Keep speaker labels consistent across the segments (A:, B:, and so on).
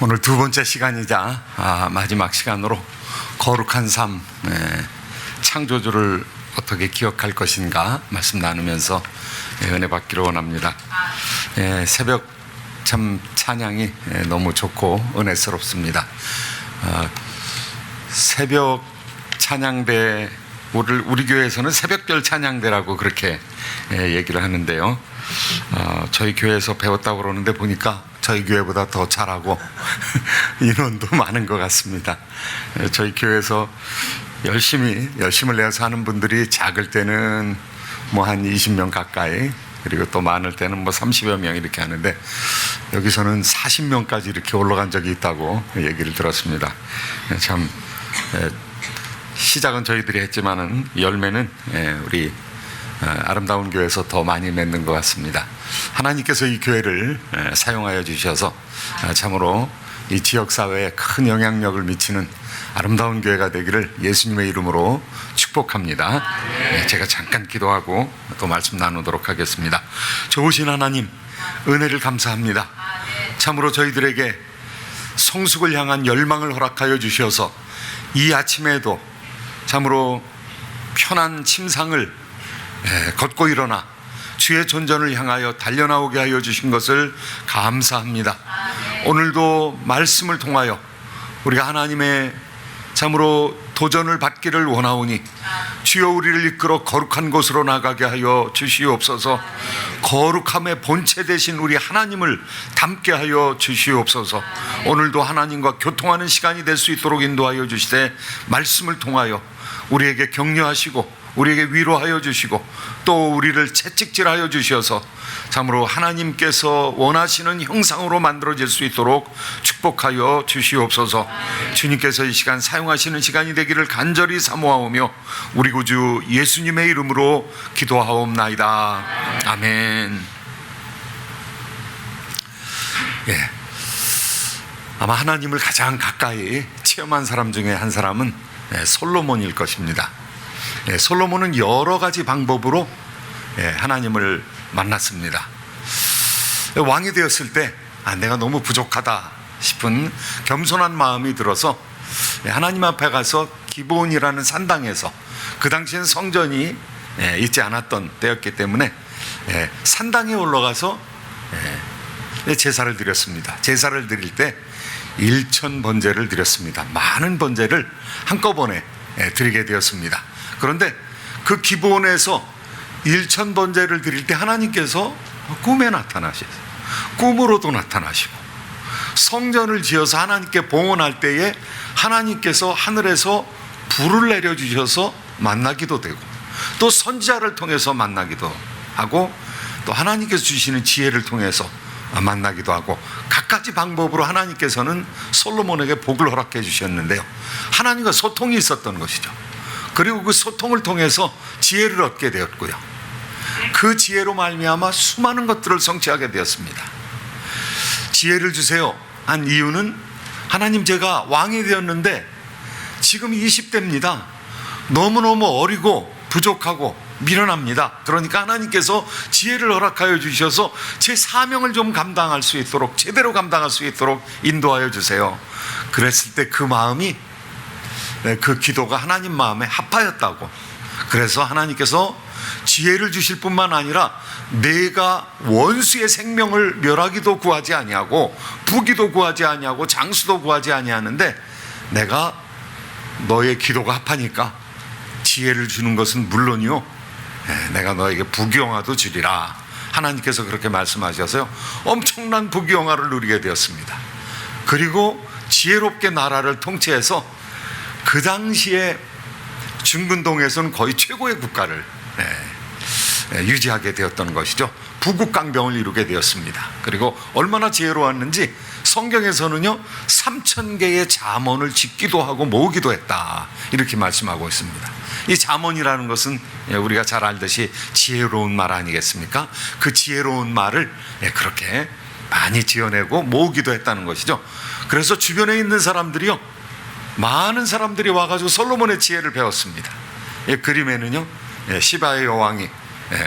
A: 오늘 두 번째 시간이자 마지막 시간으로 거룩한 삶, 창조주를 어떻게 기억할 것인가 말씀 나누면서 은혜 받기를 원합니다. 새벽 참 찬양이 너무 좋고 은혜스럽습니다. 새벽 찬양대, 우리 교회에서는 새벽별 찬양대라고 그렇게 얘기를 하는데요. 저희 교회에서 배웠다고 그러는데 보니까 저희 교회보다 더 잘하고 인원도 많은 것 같습니다. 저희 교회에서 열심을 내서 하는 분들이 작을 때는 뭐 한 20명 가까이, 그리고 또 많을 때는 뭐 30여 명 이렇게 하는데 여기서는 40명까지 이렇게 올라간 적이 있다고 얘기를 들었습니다. 참 시작은 저희들이 했지만은 열매는 우리 아름다운 교회에서 더 많이 맺는 것 같습니다. 하나님께서 이 교회를 사용하여 주셔서 참으로 이 지역사회에 큰 영향력을 미치는 아름다운 교회가 되기를 예수님의 이름으로 축복합니다. 제가 잠깐 기도하고 또 말씀 나누도록 하겠습니다. 좋으신 하나님, 은혜를 감사합니다. 참으로 저희들에게 성숙을 향한 열망을 허락하여 주셔서 이 아침에도 참으로 편한 침상을 걷고 일어나 주의 존전을 향하여 달려나오게 하여 주신 것을 감사합니다. 오늘도 말씀을 통하여 우리가 하나님의 참으로 도전을 받기를 원하오니 주여 우리를 이끌어 거룩한 곳으로 나가게 하여 주시옵소서. 거룩함의 본체 되신 우리 하나님을 닮게 하여 주시옵소서. 오늘도 하나님과 교통하는 시간이 될 수 있도록 인도하여 주시되 말씀을 통하여 우리에게 격려하시고 우리에게 위로하여 주시고 또 우리를 채찍질하여 주셔서 참으로 하나님께서 원하시는 형상으로 만들어질 수 있도록 축복하여 주시옵소서. 주님께서 이 시간 사용하시는 시간이 되기를 간절히 사모하오며 우리 구주 예수님의 이름으로 기도하옵나이다. 아멘. 아마 하나님을 가장 가까이 체험한 사람 중에 한 사람은 솔로몬일 것입니다. 솔로몬은 여러 가지 방법으로 하나님을 만났습니다. 왕이 되었을 때 내가 너무 부족하다 싶은 겸손한 마음이 들어서 하나님 앞에 가서 기브온이라는 산당에서, 그 당시엔 성전이 있지 않았던 때였기 때문에 산당에 올라가서 제사를 드렸습니다. 제사를 드릴 때 1,000번제를 드렸습니다. 많은 번제를 한꺼번에 드리게 되었습니다. 그런데 그 기브온에서 1,000번제를 드릴 때 하나님께서 꿈에 나타나셔서, 꿈으로도 나타나시고, 성전을 지어서 하나님께 봉헌할 때에 하나님께서 하늘에서 불을 내려주셔서 만나기도 되고, 또 선지자를 통해서 만나기도 하고, 또 하나님께서 주시는 지혜를 통해서 만나기도 하고, 각가지 방법으로 하나님께서는 솔로몬에게 복을 허락해 주셨는데요, 하나님과 소통이 있었던 것이죠. 그리고 그 소통을 통해서 지혜를 얻게 되었고요, 그 지혜로 말미암아 수많은 것들을 성취하게 되었습니다. 지혜를 주세요 한 이유는, 하나님, 제가 왕이 되었는데 지금 20대입니다. 너무너무 어리고 부족하고 미련합니다. 그러니까 하나님께서 지혜를 허락하여 주셔서 제 사명을 좀 감당할 수 있도록, 제대로 감당할 수 있도록 인도하여 주세요. 그랬을 때 그 마음이, 그 기도가 하나님 마음에 합하였다고. 그래서 하나님께서 지혜를 주실 뿐만 아니라 내가 원수의 생명을 멸하기도 구하지 아니하고 부귀도 구하지 아니하고 장수도 구하지 아니하는데 내가 너의 기도가 합하니까 지혜를 주는 것은 물론이요, 내가 너에게 부귀영화도 주리라. 하나님께서 그렇게 말씀하셔서요, 엄청난 부귀영화를 누리게 되었습니다. 그리고 지혜롭게 나라를 통치해서 그 당시에 중근동에서는 거의 최고의 국가를 유지하게 되었던 것이죠. 부국강병을 이루게 되었습니다. 그리고 얼마나 지혜로웠는지 성경에서는요, 3,000개의 잠언을 짓기도 하고 모으기도 했다, 이렇게 말씀하고 있습니다. 이 잠언이라는 것은 우리가 잘 알듯이 지혜로운 말 아니겠습니까? 그 지혜로운 말을 그렇게 많이 지어내고 모으기도 했다는 것이죠. 그래서 주변에 있는 사람들이요, 많은 사람들이 와가지고 솔로몬의 지혜를 배웠습니다. 그림에는요, 시바의 여왕이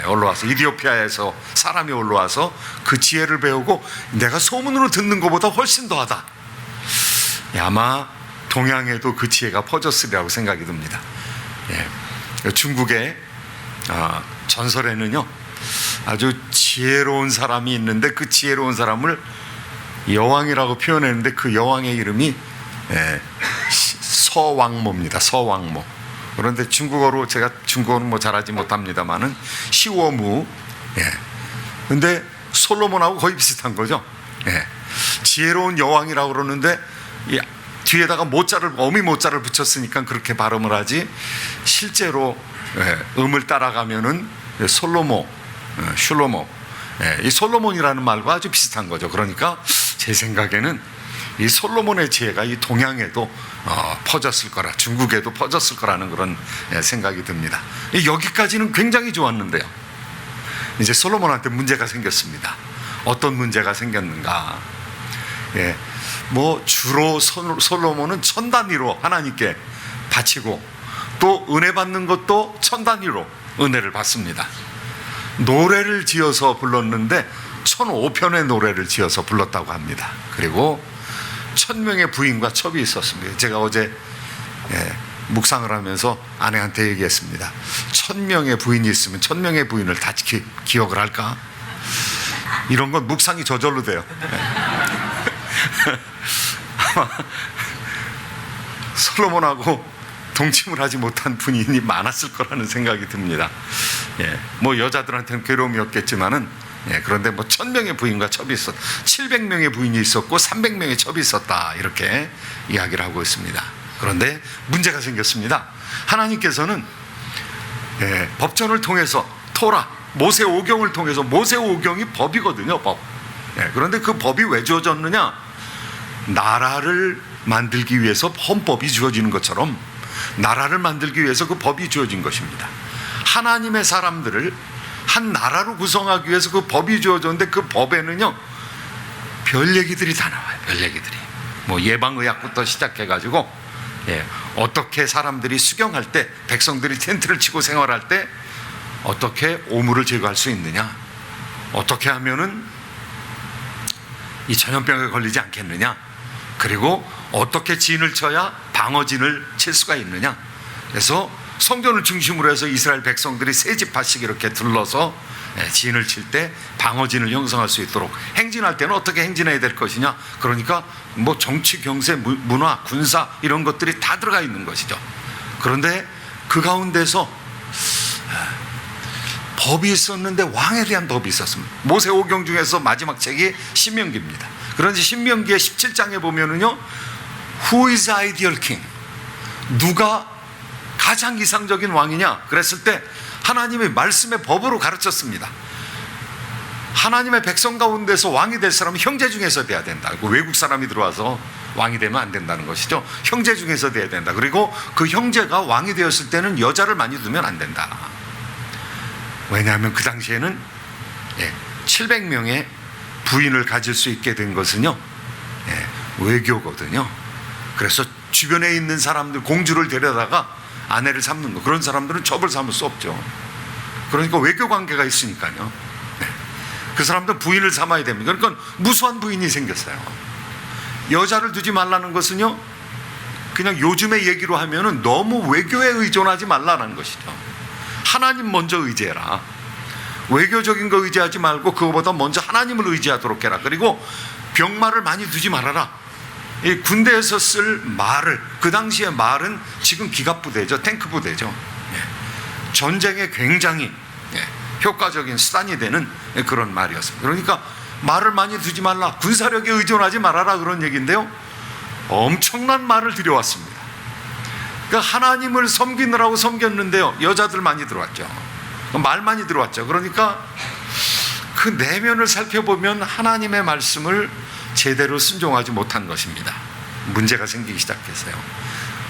A: 올라와서, 이디오피아에서 사람이 올라와서 그 지혜를 배우고 내가 소문으로 듣는 것보다 훨씬 더하다, 아마 동양에도 그 지혜가 퍼졌으리라고 생각이 듭니다. 중국의 전설에는요, 아주 지혜로운 사람이 있는데 그 지혜로운 사람을 여왕이라고 표현했는데 그 여왕의 이름이 서왕모입니다. 서왕모. 그런데 중국어로, 제가 중국어는 뭐 잘하지 못합니다만은 시워무. 근데 솔로몬하고 거의 비슷한 거죠. 지혜로운 여왕이라고 그러는데 뒤에다가 어미 모자를 붙였으니까 그렇게 발음을 하지, 실제로 음을 따라가면은 솔로모, 슐로모, 이 솔로몬이라는 말과 아주 비슷한 거죠. 그러니까 제 생각에는 이 솔로몬의 지혜가 이 동양에도 퍼졌을 거라, 중국에도 퍼졌을 거라는 그런 생각이 듭니다. 여기까지는 굉장히 좋았는데요, 이제 솔로몬한테 문제가 생겼습니다. 어떤 문제가 생겼는가? 뭐 주로 솔로몬은 천 단위로 하나님께 바치고, 또 은혜 받는 것도 천 단위로 은혜를 받습니다. 노래를 지어서 불렀는데 1005편의 노래를 지어서 불렀다고 합니다. 그리고 1000명의 부인과 첩이 있었습니다. 제가 어제 묵상을 하면서 아내한테 얘기했습니다. 1000명의 부인이 있으면 1000명의 부인을 다 기억을 할까? 이런 건 묵상이 저절로 돼요. 솔로몬하고 동침을 하지 못한 부인이 많았을 거라는 생각이 듭니다. 뭐 여자들한테는 괴로움이었겠지만은, 그런데 뭐 1000명의 부인과 첩이 700명의 부인이 있었고 300명의 첩이 있었다, 이렇게 이야기를 하고 있습니다. 그런데 문제가 생겼습니다. 하나님께서는 법전을 통해서 토라, 모세 오경을 통해서, 모세 오경이 법이거든요, 법. 그런데 그 법이 왜 주어졌느냐? 나라를 만들기 위해서 헌법이 주어지는 것처럼 나라를 만들기 위해서 그 법이 주어진 것입니다. 하나님의 사람들을 한 나라로 구성하기 위해서 그 법이 주어졌는데, 그 법에는요 별 얘기들이 다 나와요. 별 얘기들이, 뭐 예방의학부터 시작해가지고 어떻게 사람들이 수경할 때, 백성들이 텐트를 치고 생활할 때 어떻게 오물을 제거할 수 있느냐, 어떻게 하면은 이 전염병에 걸리지 않겠느냐, 그리고 어떻게 진을 쳐야 방어진을 칠 수가 있느냐. 그래서 성전을 중심으로 해서 이스라엘 백성들이 세 지파씩 이렇게 둘러서 진을 칠 때 방어진을 형성할 수 있도록, 행진할 때는 어떻게 행진해야 될 것이냐, 그러니까 뭐 정치, 경제, 문화, 군사 이런 것들이 다 들어가 있는 것이죠. 그런데 그 가운데서 법이 있었는데 왕에 대한 법이 있었습니다. 모세 오경 중에서 마지막 책이 신명기입니다. 그런데 신명기의 17장에 보면은요, Who is ideal king? 누가 가장 이상적인 왕이냐? 그랬을 때 하나님의 말씀의 법으로 가르쳤습니다. 하나님의 백성 가운데서 왕이 될 사람은 형제 중에서 돼야 된다. 외국 사람이 들어와서 왕이 되면 안 된다는 것이죠. 형제 중에서 돼야 된다. 그리고 그 형제가 왕이 되었을 때는 여자를 많이 두면 안 된다. 왜냐하면 그 당시에는 700명의 부인을 가질 수 있게 된 것은요, 외교거든요. 그래서 주변에 있는 사람들, 공주를 데려다가 아내를 삼는 거, 그런 사람들은 첩을 삼을 수 없죠. 그러니까 외교 관계가 있으니까요. 그 사람들은 부인을 삼아야 됩니다. 그러니까 무수한 부인이 생겼어요. 여자를 두지 말라는 것은요, 그냥 요즘의 얘기로 하면은 너무 외교에 의존하지 말라는 것이죠. 하나님 먼저 의지해라. 외교적인 거 의지하지 말고 그거보다 먼저 하나님을 의지하도록 해라. 그리고 병마를 많이 두지 말아라. 이 군대에서 쓸 말을, 그 당시에 말은 지금 기갑부대죠, 탱크부대죠. 전쟁에 굉장히 효과적인 수단이 되는 그런 말이었습니다. 그러니까 말을 많이 두지 말라, 군사력에 의존하지 말아라, 그런 얘기인데요, 엄청난 말을 들여왔습니다. 그러니까 하나님을 섬기느라고 섬겼는데요, 여자들 많이 들어왔죠. 말 많이 들어왔죠. 그러니까 그 내면을 살펴보면 하나님의 말씀을 제대로 순종하지 못한 것입니다. 문제가 생기기 시작했어요.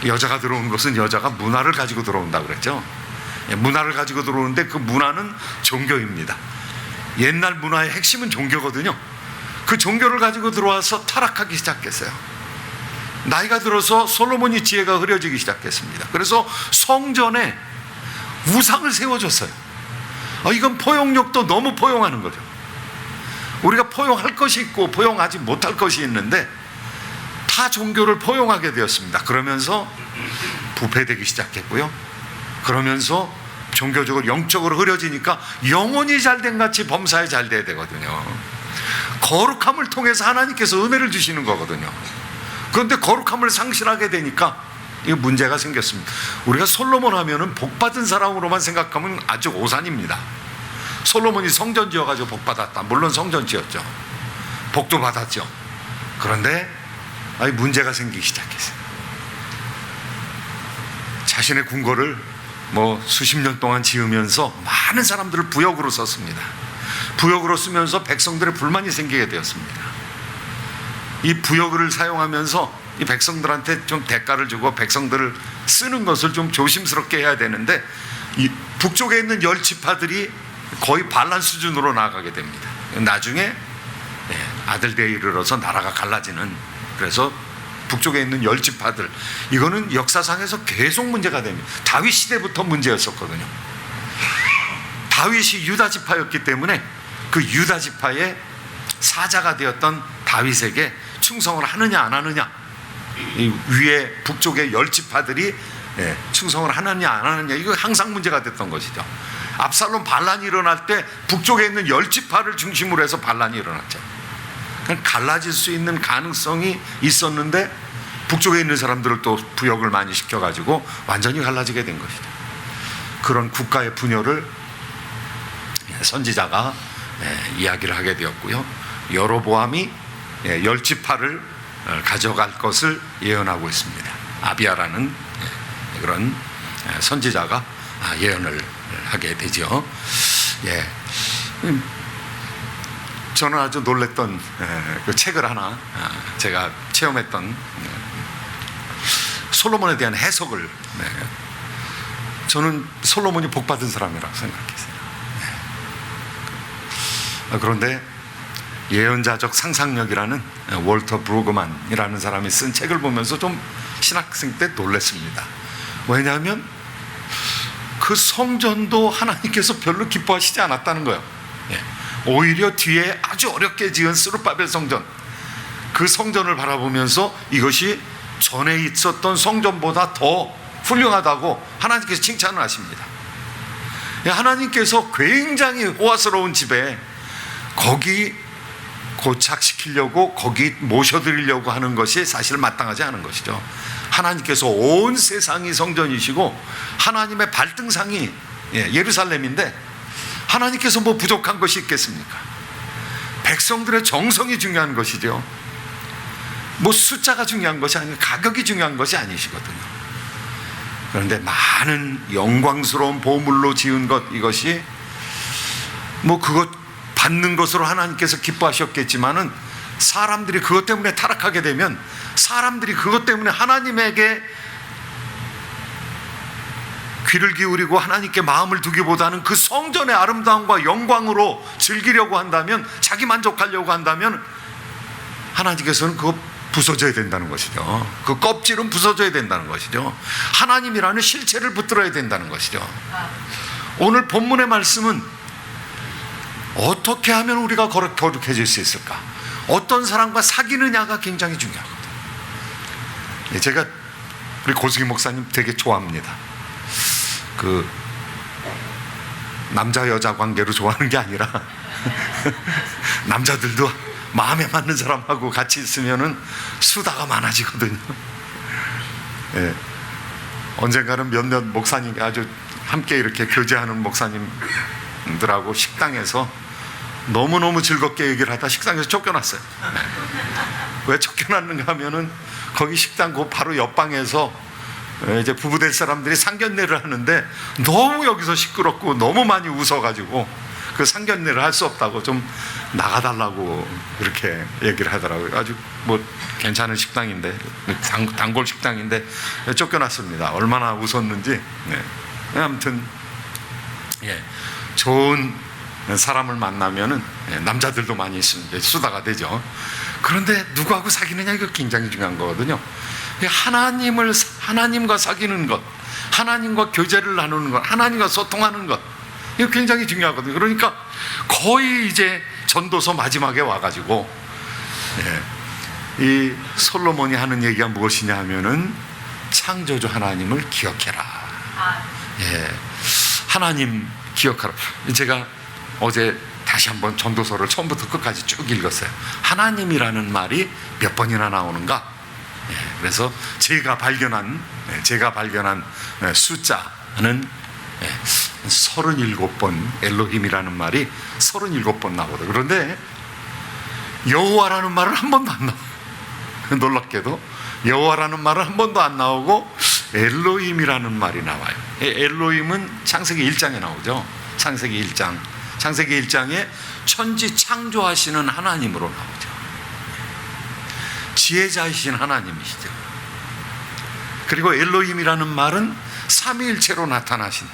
A: 여자가 들어온 것은 여자가 문화를 가지고 들어온다 그랬죠. 문화를 가지고 들어오는데 그 문화는 종교입니다. 옛날 문화의 핵심은 종교거든요. 그 종교를 가지고 들어와서 타락하기 시작했어요. 나이가 들어서 솔로몬이 지혜가 흐려지기 시작했습니다. 그래서 성전에 우상을 세워줬어요. 이건 포용력도 너무 포용하는 거죠. 우리가 포용할 것이 있고 포용하지 못할 것이 있는데, 타 종교를 포용하게 되었습니다. 그러면서 부패되기 시작했고요. 그러면서 종교적으로 영적으로 흐려지니까 영혼이 잘된 같이 범사에 잘 돼야 되거든요. 거룩함을 통해서 하나님께서 은혜를 주시는 거거든요. 그런데 거룩함을 상실하게 되니까 이 문제가 생겼습니다. 우리가 솔로몬 하면은 복받은 사람으로만 생각하면 아주 오산입니다. 솔로몬이 성전 지어가지고 복받았다. 물론 성전 지었죠. 복도 받았죠. 그런데 문제가 생기기 시작했어요. 자신의 궁궐을 수십 년 동안 지으면서 많은 사람들을 부역으로 썼습니다. 부역으로 쓰면서 백성들의 불만이 생기게 되었습니다. 이 부역을 사용하면서 이 백성들한테 좀 대가를 주고 백성들을 쓰는 것을 좀 조심스럽게 해야 되는데, 이 북쪽에 있는 10지파들이 거의 반란 수준으로 나아가게 됩니다. 나중에 아들 때에 이르러서 나라가 갈라지는, 그래서 북쪽에 있는 10지파들, 이거는 역사상에서 계속 문제가 됩니다. 다윗 시대부터 문제였었거든요. 다윗이 유다 지파였기 때문에 그 유다 지파의 사자가 되었던 다윗에게 충성을 하느냐 안 하느냐, 이 위에 북쪽의 10지파들이 충성을 하느냐 안 하느냐, 이거 항상 문제가 됐던 것이죠. 압살롬 반란이 일어날 때 북쪽에 있는 10지파를 중심으로 해서 반란이 일어났죠. 갈라질 수 있는 가능성이 있었는데 북쪽에 있는 사람들을 또 부역을 많이 시켜가지고 완전히 갈라지게 된 것이죠. 그런 국가의 분열을 선지자가 이야기를 하게 되었고요. 여로보암이 10지파를 가져갈 것을 예언하고 있습니다. 아비야라는 그런 선지자가 예언을 하게 되죠. 저는 아주 놀랬던 그 책을 하나 제가 체험했던, 솔로몬에 대한 해석을, 저는 솔로몬이 복받은 사람이라고 생각했어요. 그런데 예언자적 상상력이라는 월터 브루그만이라는 사람이 쓴 책을 보면서 좀 신학생 때 놀랐습니다. 왜냐하면 그 성전도 하나님께서 별로 기뻐하시지 않았다는 거예요. 오히려 뒤에 아주 어렵게 지은 스룹바벨 성전, 그 성전을 바라보면서 이것이 전에 있었던 성전보다 더 훌륭하다고 하나님께서 칭찬을 하십니다. 하나님께서 굉장히 호화스러운 집에 거기 고착시키려고, 거기 모셔드리려고 하는 것이 사실 마땅하지 않은 것이죠. 하나님께서 온 세상이 성전이시고 하나님의 발등상이 예루살렘인데 하나님께서 뭐 부족한 것이 있겠습니까? 백성들의 정성이 중요한 것이죠. 뭐 숫자가 중요한 것이 아니고 가격이 중요한 것이 아니시거든요. 그런데 많은 영광스러운 보물로 지은 것, 이것이 뭐 그것 받는 것으로 하나님께서 기뻐하셨겠지만은, 사람들이 그것 때문에 타락하게 되면, 사람들이 그것 때문에 하나님에게 귀를 기울이고 하나님께 마음을 두기보다는 그 성전의 아름다움과 영광으로 즐기려고 한다면, 자기 만족하려고 한다면 하나님께서는 그거 부서져야 된다는 것이죠. 그 껍질은 부서져야 된다는 것이죠. 하나님이라는 실체를 붙들어야 된다는 것이죠. 오늘 본문의 말씀은 어떻게 하면 우리가 거룩해질 수 있을까? 어떤 사람과 사귀느냐가 굉장히 중요하거든요. 제가 우리 고승희 목사님 되게 좋아합니다. 그 남자 여자 관계로 좋아하는 게 아니라 남자들도 마음에 맞는 사람하고 같이 있으면은 수다가 많아지거든요. 언젠가는 몇몇 목사님, 아주 함께 이렇게 교제하는 목사님들하고 식당에서 너무너무 즐겁게 얘기를 하다 식당에서 쫓겨났어요. 왜 쫓겨났는가 하면은 거기 식당 그 바로 옆방에서 이제 부부 될 사람들이 상견례를 하는데 너무 여기서 시끄럽고 너무 많이 웃어가지고 그 상견례를 할 수 없다고 좀 나가달라고 그렇게 얘기를 하더라고요. 아주 뭐 괜찮은 식당인데, 단골 식당인데 쫓겨났습니다. 얼마나 웃었는지. 아무튼 좋은 사람을 만나면은 남자들도 많이 있으면 수다가 되죠. 그런데 누구하고 사귀느냐, 이거 굉장히 중요한 거거든요. 하나님과 사귀는 것, 하나님과 교제를 나누는 것, 하나님과 소통하는 것, 이거 굉장히 중요하거든요. 그러니까 거의 이제 전도서 마지막에 와가지고 이 솔로몬이 하는 얘기가 무엇이냐 하면은 창조주 하나님을 기억해라. 예, 하나님 기억하라. 제가 어제 다시 한번 전도서를 처음부터 끝까지 쭉 읽었어요. 하나님이라는 말이 몇 번이나 나오는가? 예, 그래서 제가 발견한 숫자는 37번, 엘로힘이라는 말이 37번 나오거든요. 그런데 여호와라는 말은 한 번도 안 나와요. 놀랍게도 여호와라는 말은 한 번도 안 나오고 엘로힘이라는 말이 나와요. 엘로힘은 창세기 1장에 나오죠. 창세기 1장에 천지 창조하시는 하나님으로 나오죠. 지혜자이신 하나님이시죠. 그리고 엘로힘이라는 말은 삼위일체로 나타나신,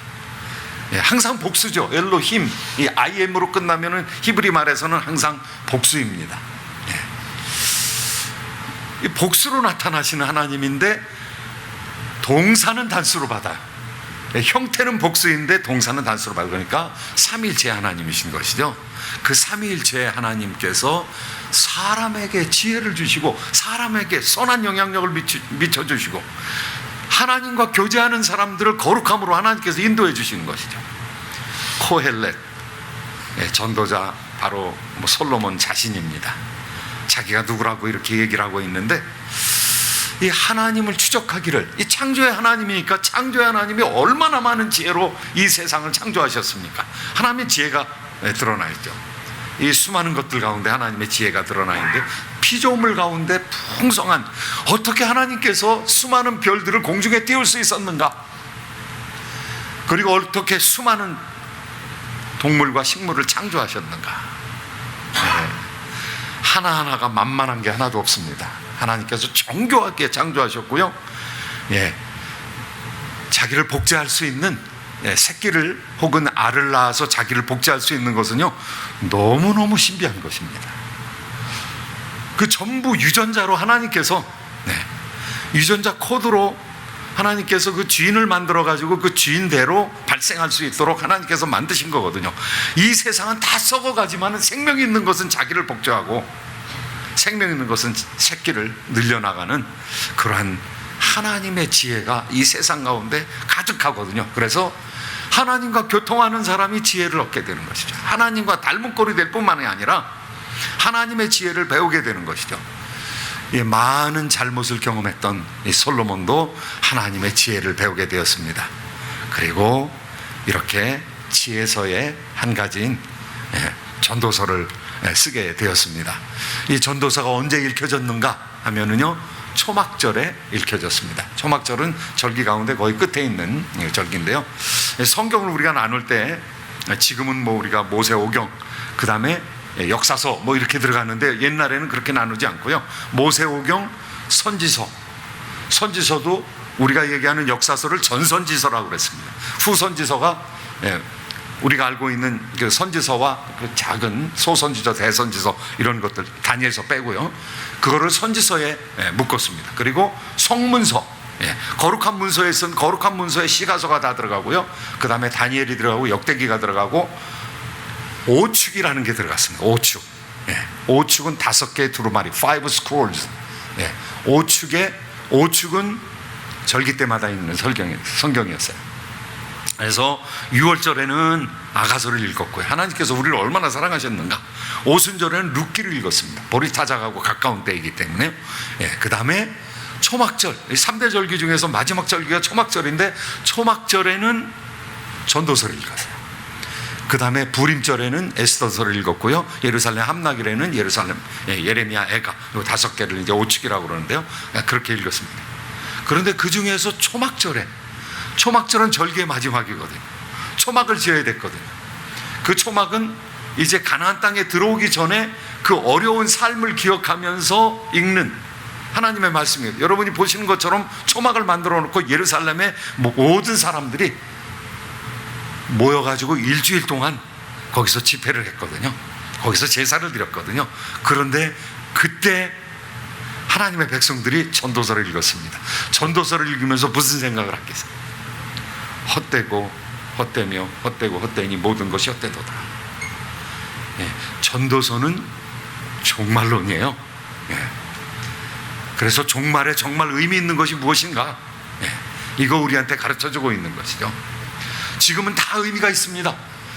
A: 항상 복수죠. 엘로힘, 이 IM으로 끝나면은 히브리 말에서는 항상 복수입니다. 이 복수로 나타나시는 하나님인데 동사는 단수로 받아요. 형태는 복수인데 동사는 단수로 받아요. 그러니까 삼위일체 하나님이신 것이죠. 그 삼위일체 하나님께서 사람에게 지혜를 주시고 사람에게 선한 영향력을 미쳐주시고 하나님과 교제하는 사람들을 거룩함으로 하나님께서 인도해 주시는 것이죠. 코헬렛, 전도자 바로 솔로몬 자신입니다. 자기가 누구라고 이렇게 얘기를 하고 있는데, 이 하나님을 추적하기를, 이 창조의 하나님이니까 창조의 하나님이 얼마나 많은 지혜로 이 세상을 창조하셨습니까? 하나님의 지혜가 드러나 있죠. 이 수많은 것들 가운데 하나님의 지혜가 드러나 있는데, 피조물 가운데 풍성한, 어떻게 하나님께서 수많은 별들을 공중에 띄울 수 있었는가? 그리고 어떻게 수많은 동물과 식물을 창조하셨는가? 하나하나가 만만한 게 하나도 없습니다. 하나님께서 정교하게 창조하셨고요. 자기를 복제할 수 있는, 새끼를 혹은 알을 낳아서 자기를 복제할 수 있는 것은요, 너무너무 신비한 것입니다. 그 전부 유전자로 하나님께서, 유전자 코드로 하나님께서 그 주인을 만들어 가지고 그 주인대로 발생할 수 있도록 하나님께서 만드신 거거든요. 이 세상은 다 썩어가지만 생명이 있는 것은 자기를 복제하고 생명 있는 것은 새끼를 늘려나가는 그러한 하나님의 지혜가 이 세상 가운데 가득하거든요. 그래서 하나님과 교통하는 사람이 지혜를 얻게 되는 것이죠. 하나님과 닮은 꼴이 될 뿐만이 아니라 하나님의 지혜를 배우게 되는 것이죠. 많은 잘못을 경험했던 이 솔로몬도 하나님의 지혜를 배우게 되었습니다. 그리고 이렇게 지혜서의 한 가지인 전도서를 쓰게 되었습니다. 이 전도서가 언제 읽혀졌는가 하면은요, 초막절에 읽혀졌습니다. 초막절은 절기 가운데 거의 끝에 있는 절기인데요. 성경을 우리가 나눌 때 지금은 우리가 모세오경, 그 다음에 역사서 이렇게 들어가는데, 옛날에는 그렇게 나누지 않고요, 모세오경, 선지서도 우리가 얘기하는 역사서를 전선지서라고 그랬습니다. 후선지서가 우리가 알고 있는 그 선지서와 그 작은 소선지서, 대선지서 이런 것들, 다니엘서 빼고요, 그거를 선지서에 묶었습니다. 그리고 성문서, 거룩한 문서에서는 거룩한 문서에 시가서가 다 들어가고요, 그 다음에 다니엘이 들어가고 역대기가 들어가고 오축이라는 게 들어갔습니다. 오축은 5개의 두루마리, 5 scrolls. 오축은 절기 때마다 있는 성경이었어요. 그래서 6월절에는 아가서를 읽었고요, 하나님께서 우리를 얼마나 사랑하셨는가. 오순절에는 룻기를 읽었습니다. 볼이 찾아가고 가까운 때이기 때문에. 그 다음에 초막절, 3대 절기 중에서 마지막 절기가 초막절인데, 초막절에는 전도서를 읽었어요. 그 다음에 부림절에는 에스더서를 읽었고요, 예루살렘 함락일에는 예레미야, 애가, 이 5개를 이제 오축이라고 그러는데요, 그렇게 읽었습니다. 그런데 그 중에서 초막절은 절기의 마지막이거든요. 초막을 지어야 됐거든요. 그 초막은 이제 가나안 땅에 들어오기 전에 그 어려운 삶을 기억하면서 읽는 하나님의 말씀이에요. 여러분이 보시는 것처럼 초막을 만들어 놓고 예루살렘의 모든 사람들이 모여가지고 일주일 동안 거기서 집회를 했거든요. 거기서 제사를 드렸거든요. 그런데 그때 하나님의 백성들이 전도서를 읽었습니다. 전도서를 읽으면서 무슨 생각을 하겠어요? 헛되니 모든 것이 헛되도다. 전도서는 종말론이에요. 그래서 종말에 정말 의미 있는 것이 무엇인가? 이거 우리한테 가르쳐주고 있는 것이죠. 지금은 다 의미가 있습니다.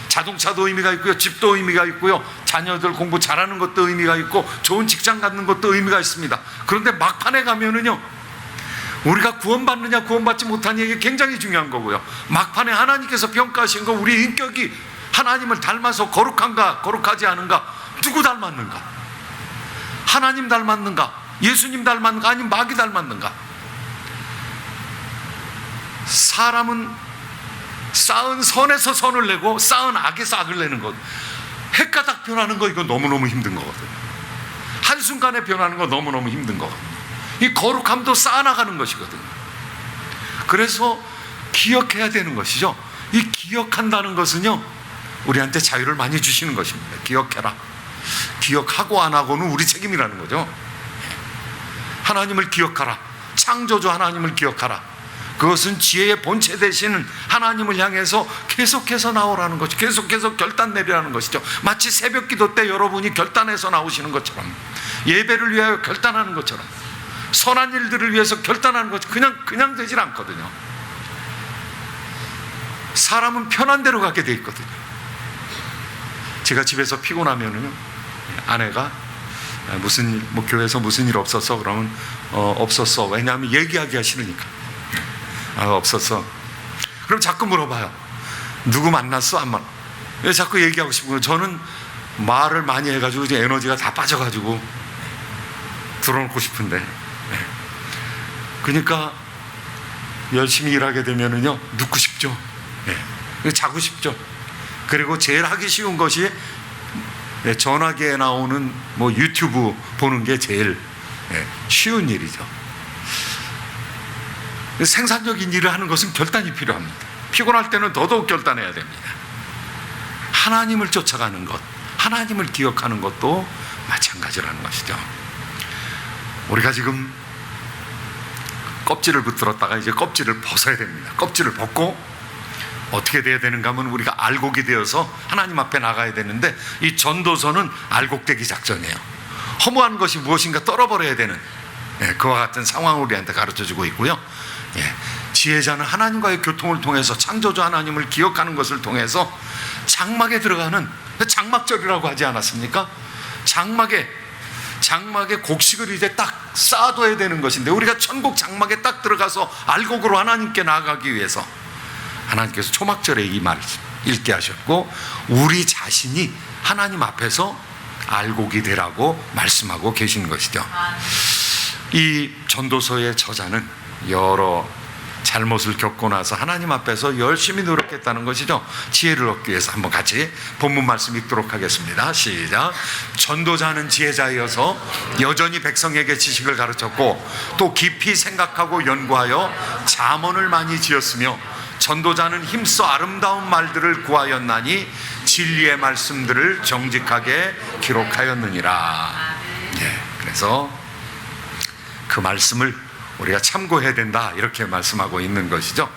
A: 자동차도 의미가 있고요, 집도 의미가 있고요, 자녀들 공부 잘하는 것도 의미가 있고, 좋은 직장 갖는 것도 의미가 있습니다. 그런데 막판에 가면은요, 우리가 구원받느냐 구원받지 못하느냐, 이게 굉장히 중요한 거고요. 막판에 하나님께서 평가하신 거, 우리 인격이 하나님을 닮아서 거룩한가 거룩하지 않은가, 누구 닮았는가, 하나님 닮았는가, 예수님 닮았는가, 아니면 마귀 닮았는가. 사람은 쌓은 선에서 선을 내고 쌓은 악에서 악을 내는 것, 헷가닥 변하는 거, 이거 너무너무 힘든 거거든요. 한순간에 변하는 거 너무너무 힘든 거거든요. 이 거룩함도 쌓아나가는 것이거든요. 그래서 기억해야 되는 것이죠. 이 기억한다는 것은요, 우리한테 자유를 많이 주시는 것입니다. 기억해라. 기억하고 안 하고는 우리 책임이라는 거죠. 하나님을 기억하라. 창조주 하나님을 기억하라. 그것은 지혜의 본체 되시는 하나님을 향해서 계속해서 나오라는 것이죠. 계속해서 결단 내리라는 것이죠. 마치 새벽 기도 때 여러분이 결단해서 나오시는 것처럼, 예배를 위하여 결단하는 것처럼, 선한 일들을 위해서 결단하는 것, 그냥 되질 않거든요. 사람은 편한 대로 가게 돼 있거든요. 제가 집에서 피곤하면은요, 아내가 무슨 일, 뭐 교회에서 무슨 일 없었어? 그러면 없었어. 왜냐하면 얘기하기가 싫으니까. 없었어. 그럼 자꾸 물어봐요. 누구 만났어? 안 만났어? 왜 자꾸 얘기하고 싶은 거예요? 저는 말을 많이 해가지고 이제 에너지가 다 빠져가지고 들어놓고 싶은데, 그러니까 열심히 일하게 되면은요, 눕고 싶죠. 자고 싶죠. 그리고 제일 하기 쉬운 것이 전화기에 나오는 뭐 유튜브 보는 게 제일 쉬운 일이죠. 생산적인 일을 하는 것은 결단이 필요합니다. 피곤할 때는 더더욱 결단해야 됩니다. 하나님을 쫓아가는 것, 하나님을 기억하는 것도 마찬가지라는 것이죠. 우리가 지금 껍질을 붙들었다가 이제 껍질을 벗어야 됩니다. 껍질을 벗고 어떻게 돼야 되는가 하면, 우리가 알곡이 되어서 하나님 앞에 나가야 되는데, 이 전도서는 알곡되기 작전이에요. 허무한 것이 무엇인가 떨어버려야 되는, 그와 같은 상황을 우리한테 가르쳐주고 있고요. 지혜자는 하나님과의 교통을 통해서 창조주 하나님을 기억하는 것을 통해서 장막에 들어가는, 장막절이라고 하지 않았습니까? 장막에 곡식을 이제 딱 쌓아둬야 되는 것인데, 우리가 천국 장막에 딱 들어가서 알곡으로 하나님께 나아가기 위해서 하나님께서 초막절에 이 말을 읽게 하셨고, 우리 자신이 하나님 앞에서 알곡이 되라고 말씀하고 계신 것이죠. 이 전도서의 저자는 여러 잘못을 겪고 나서 하나님 앞에서 열심히 노력했다는 것이죠. 지혜를 얻기 위해서 한번 같이 본문 말씀 읽도록 하겠습니다. 시작. 전도자는 지혜자이어서 여전히 백성에게 지식을 가르쳤고, 또 깊이 생각하고 연구하여 잠언을 많이 지었으며, 전도자는 힘써 아름다운 말들을 구하였나니 진리의 말씀들을 정직하게 기록하였느니라. 그래서 그 말씀을 우리가 참고해야 된다, 이렇게 말씀하고 있는 것이죠.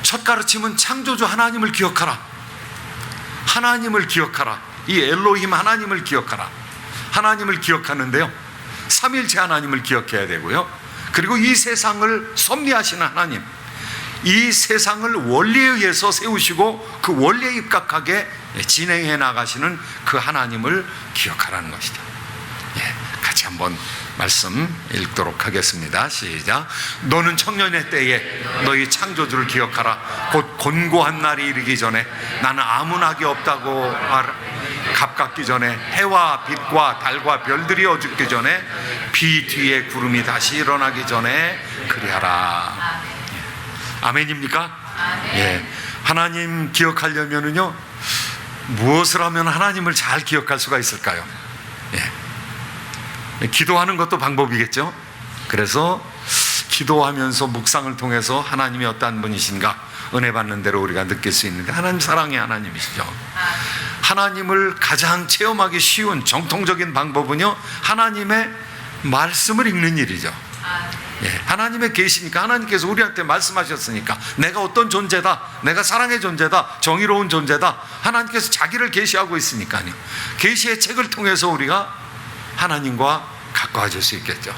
A: 첫 가르침은 창조주 하나님을 기억하라. 하나님을 기억하라. 이 엘로힘 하나님을 기억하라. 하나님을 기억하는데요, 삼일체 하나님을 기억해야 되고요, 그리고 이 세상을 섭리하시는 하나님, 이 세상을 원리에 의해서 세우시고 그 원리에 입각하게 진행해 나가시는 그 하나님을 기억하라는 것이죠. 같이 한번 말씀 읽도록 하겠습니다. 시작. 너는 청년의 때에 너희 창조주를 기억하라. 곧 곤고한 날이 이르기 전에, 나는 아무 낙이 없다고 갑갑기 전에, 해와 빛과 달과 별들이 어죽기 전에, 비 뒤에 구름이 다시 일어나기 전에 그리하라. 아멘입니까? 하나님 기억하려면은요, 무엇을 하면 하나님을 잘 기억할 수가 있을까요? 기도하는 것도 방법이겠죠. 그래서 기도하면서 묵상을 통해서 하나님이 어떠한 분이신가 은혜 받는 대로 우리가 느낄 수 있는데, 하나님 사랑의 하나님이시죠. 하나님을 가장 체험하기 쉬운 정통적인 방법은요, 하나님의 말씀을 읽는 일이죠. 하나님의 계시니까, 하나님께서 우리한테 말씀하셨으니까, 내가 어떤 존재다, 내가 사랑의 존재다, 정의로운 존재다, 하나님께서 자기를 계시하고 있으니까요. 계시의 책을 통해서 우리가 하나님과 가까워질 수 있겠죠.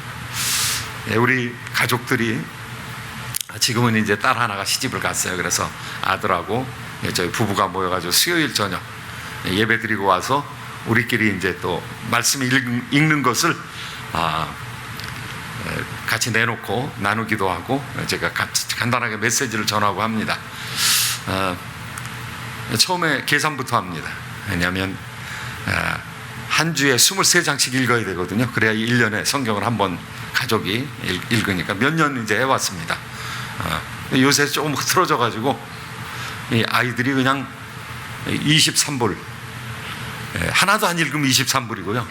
A: 우리 가족들이 지금은 이제 딸 하나가 시집을 갔어요. 그래서 아들하고 저희 부부가 모여가지고 수요일 저녁 예배 드리고 와서 우리끼리 이제 또 말씀 읽는 것을 같이 내놓고 나누기도 하고 제가 간단하게 메시지를 전하고 합니다. 처음에 계산부터 합니다. 왜냐하면 한 주에 23장씩 읽어야 되거든요. 그래야 1년에 성경을 한 번 가족이 읽으니까 몇 년 이제 해왔습니다. 요새 조금 흐트러져 가지고 이 아이들이 그냥 23불, 하나도 안 읽으면 23불이고요.